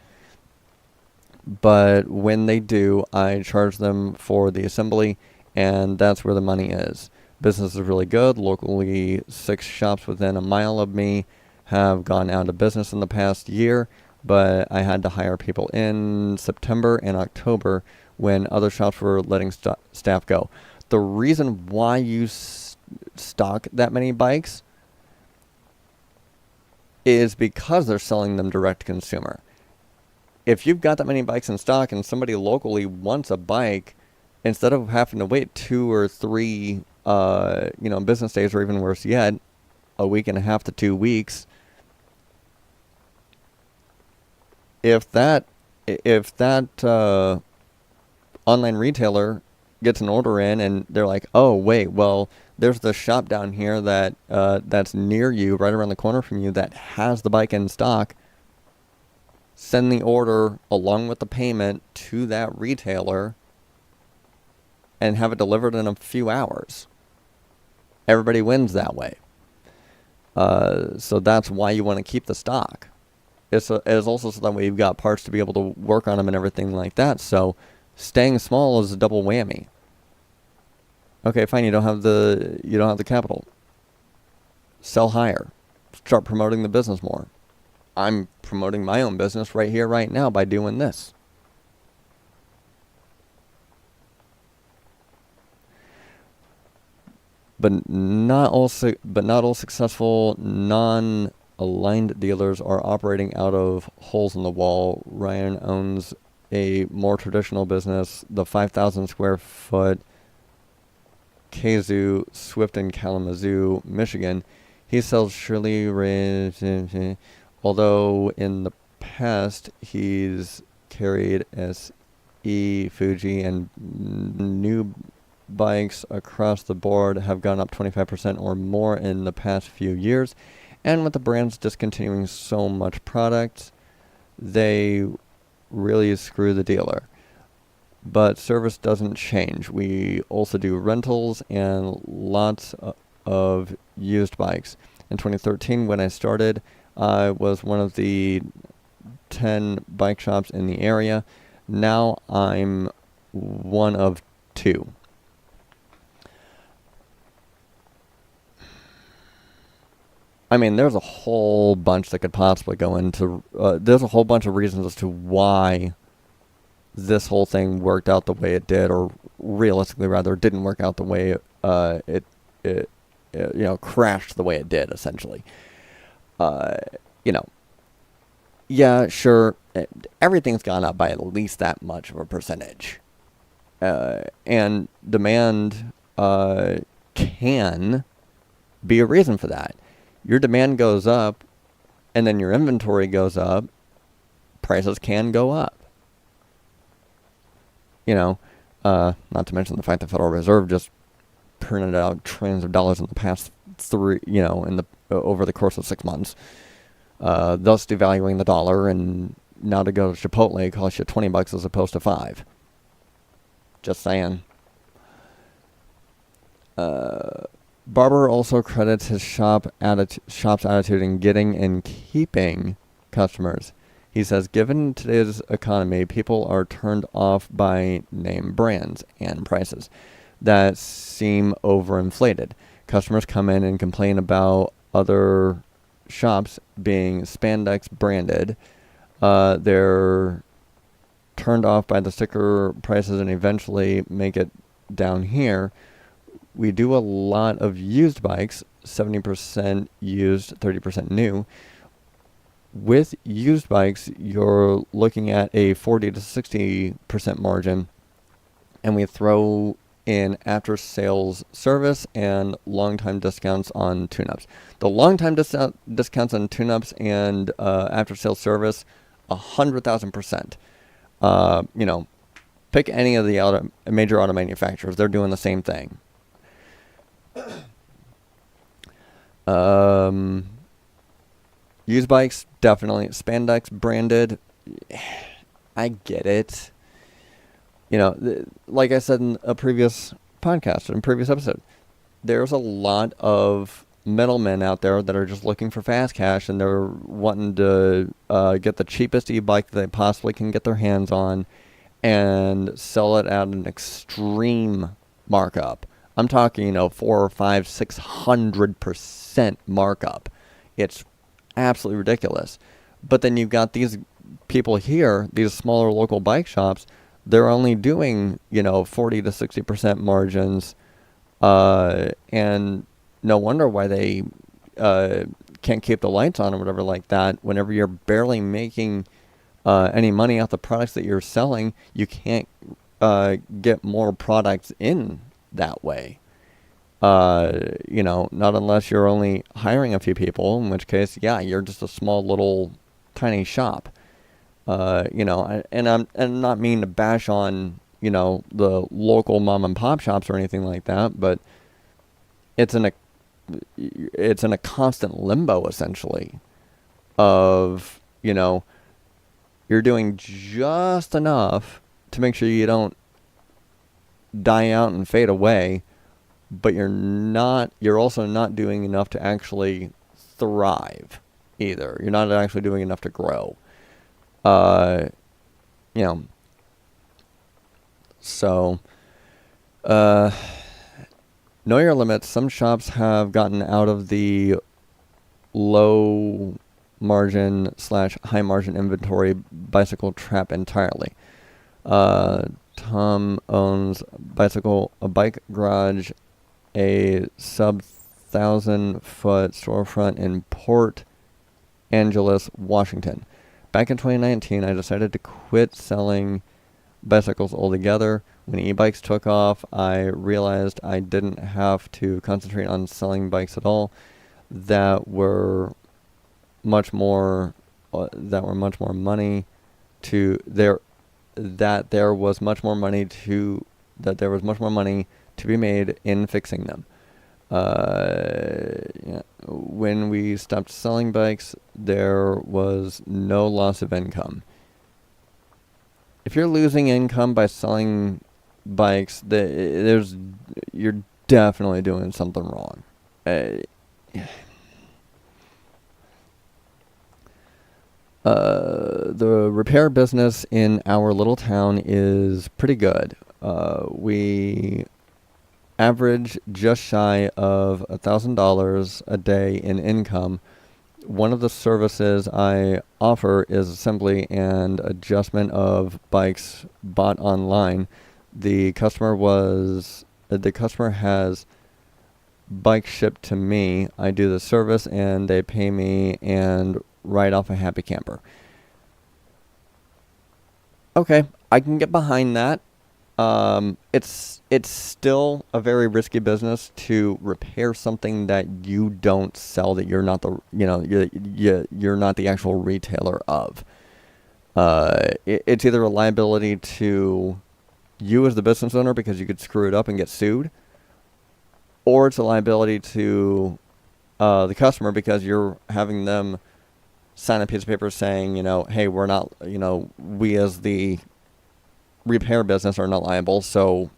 but when they do, I charge them for the assembly, and that's where the money is. Business is really good. Locally, 6 shops within a mile of me have gone out of business in the past year, but I had to hire people in September and October when other shops were letting staff go. The reason why you stock that many bikes is because they're selling them direct to consumer. If you've got that many bikes in stock and somebody locally wants a bike, instead of having to wait 2 or 3 business days, or even worse yet, a week and a half to 2 weeks, if that online retailer gets an order in and they're like, oh wait, well, there's the shop down here that that's near you, right around the corner from you, that has the bike in stock, send the order along with the payment to that retailer and have it delivered in a few hours. Everybody wins that way. So that's why you want to keep the stock. It's also so that way you've got parts to be able to work on them and everything like that. So staying small is a double whammy. Okay, fine, you don't have the capital. Sell higher. Start promoting the business more. I'm promoting my own business right here, right now by doing this. But not all successful non-aligned dealers are operating out of holes in the wall. Ryan owns a more traditional business, the 5,000 square foot Kazoo Swift in Kalamazoo, Michigan. He sells Shirley Ridge, although in the past he's carried SE, Fuji, and new bikes across the board have gone up 25% or more in the past few years. And with the brands discontinuing so much product, they really screw the dealer. But service doesn't change. We also do rentals and lots of used bikes. In 2013, when I started, I was one of the 10 bike shops in the area. Now I'm one of 2. I mean, there's a whole bunch that could possibly go into... there's a whole bunch of reasons as to why this whole thing worked out the way it did, or realistically, rather, didn't work out the way it crashed the way it did, essentially. Yeah, sure, everything's gone up by at least that much of a percentage. And demand can be a reason for that. Your demand goes up, and then your inventory goes up, prices can go up. Not to mention the fact the Federal Reserve just printed out trillions of dollars in the past over the course of 6 months, thus devaluing the dollar, and now to go to Chipotle costs you $20 as opposed to $5. Just saying. Barber also credits his shop's attitude in getting and keeping customers. He says, given today's economy, people are turned off by name brands and prices that seem overinflated. Customers come in and complain about other shops being spandex branded. They're turned off by the sticker prices and eventually make it down here. We do a lot of used bikes, 70% used, 30% new. With used bikes, you're looking at a 40 to 60% margin, and we throw in after-sales service and long-time discounts on tune-ups. The long-time discounts on tune-ups and after-sales service, 100,000%. Pick any of the major auto manufacturers; they're doing the same thing. Used bikes, definitely. Spandex branded, I get it. Like I said in a previous podcast, in a previous episode, there's a lot of middlemen out there that are just looking for fast cash, and they're wanting to get the cheapest e-bike that they possibly can get their hands on and sell it at an extreme markup. I'm talking, 400, 500, 600% markup. It's absolutely ridiculous. But then you've got these people here, these smaller local bike shops, they're only doing, 40 to 60% margins, and no wonder why they can't keep the lights on or whatever like that. Whenever you're barely making any money off the products that you're selling, you can't get more products in that way. Not unless you're only hiring a few people, in which case, yeah, you're just a small little tiny shop. And I'm not mean to bash on, the local mom and pop shops or anything like that, but it's in a constant limbo essentially of, you're doing just enough to make sure you don't die out and fade away, but you're also not doing enough to actually thrive either. You're not actually doing enough to grow. So, know your limits. Some shops have gotten out of the low margin / high margin inventory bicycle trap entirely. Tom owns a bike garage, a sub 1,000-foot storefront in Port Angeles, Washington. Back in 2019, I decided to quit selling bicycles altogether. When e-bikes took off, I realized I didn't have to concentrate on selling bikes at all. That were much more money to there. That there was much more money to be made in fixing them. When we stopped selling bikes, there was no loss of income. If you're losing income by selling bikes, you're definitely doing something wrong. The repair business in our little town is pretty good. We average just shy of $1,000 a day in income. One of the services I offer is assembly and adjustment of bikes bought online. The customer has bike shipped to me. I do the service and they pay me and write off a happy camper. Okay, I can get behind that. It's still a very risky business to repair something that you don't sell, that you're not you're not the actual retailer of. It's either a liability to you as the business owner because you could screw it up and get sued, or it's a liability to the customer because you're having them sign a piece of paper saying, hey, we're not, we as the repair business are not liable, so,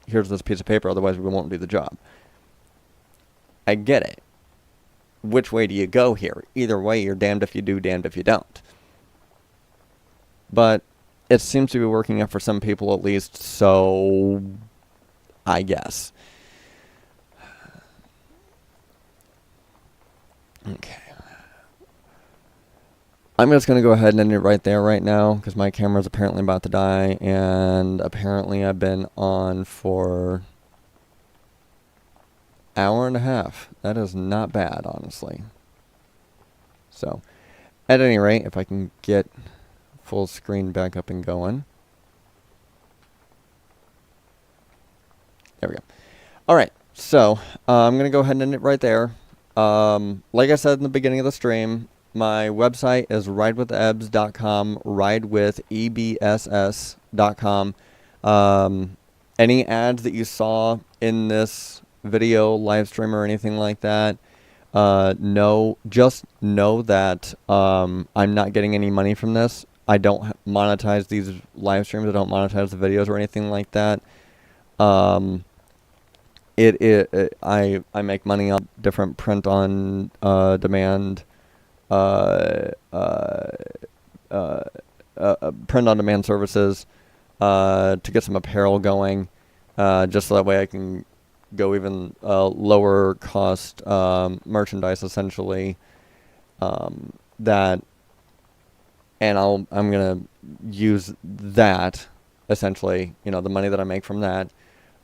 here's this piece of paper, otherwise we won't do the job. I get it. Which way do you go here? Either way, you're damned if you do, damned if you don't. But it seems to be working out for some people at least, so I guess. Okay. I'm just going to go ahead and end it right there right now because my camera's apparently about to die, and apparently I've been on for an hour and a half. That is not bad, honestly. So, at any rate, if I can get full screen back up and going. There we go. Alright, so I'm going to go ahead and end it right there. Like I said in the beginning of the stream, my website is ridewithebs.com, ridewithebs.com. Any ads that you saw in this video, live stream, or anything like that, just know that I'm not getting any money from this. I don't monetize these live streams. I don't monetize the videos or anything like that. I make money on different print on demand uh, uh, uh, print on demand services to get some apparel going, just so that way I can go even lower cost merchandise essentially. That and I'm gonna use that essentially, the money that I make from that,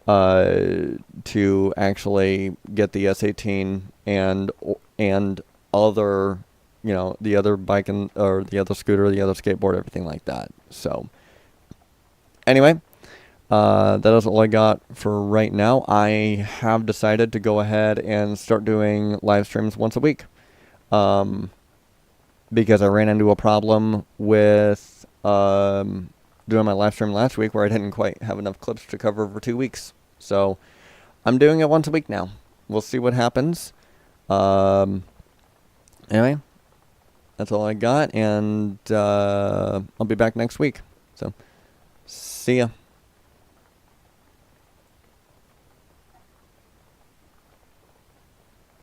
to actually get the S18 and other, the other bike or the other scooter, the other skateboard, everything like that. So anyway, that is all I got for right now. I have decided to go ahead and start doing live streams once a week. Because I ran into a problem with doing my live stream last week where I didn't quite have enough clips to cover for 2 weeks. So I'm doing it once a week now. We'll see what happens. Anyway, that's all I got, and I'll be back next week. So see ya.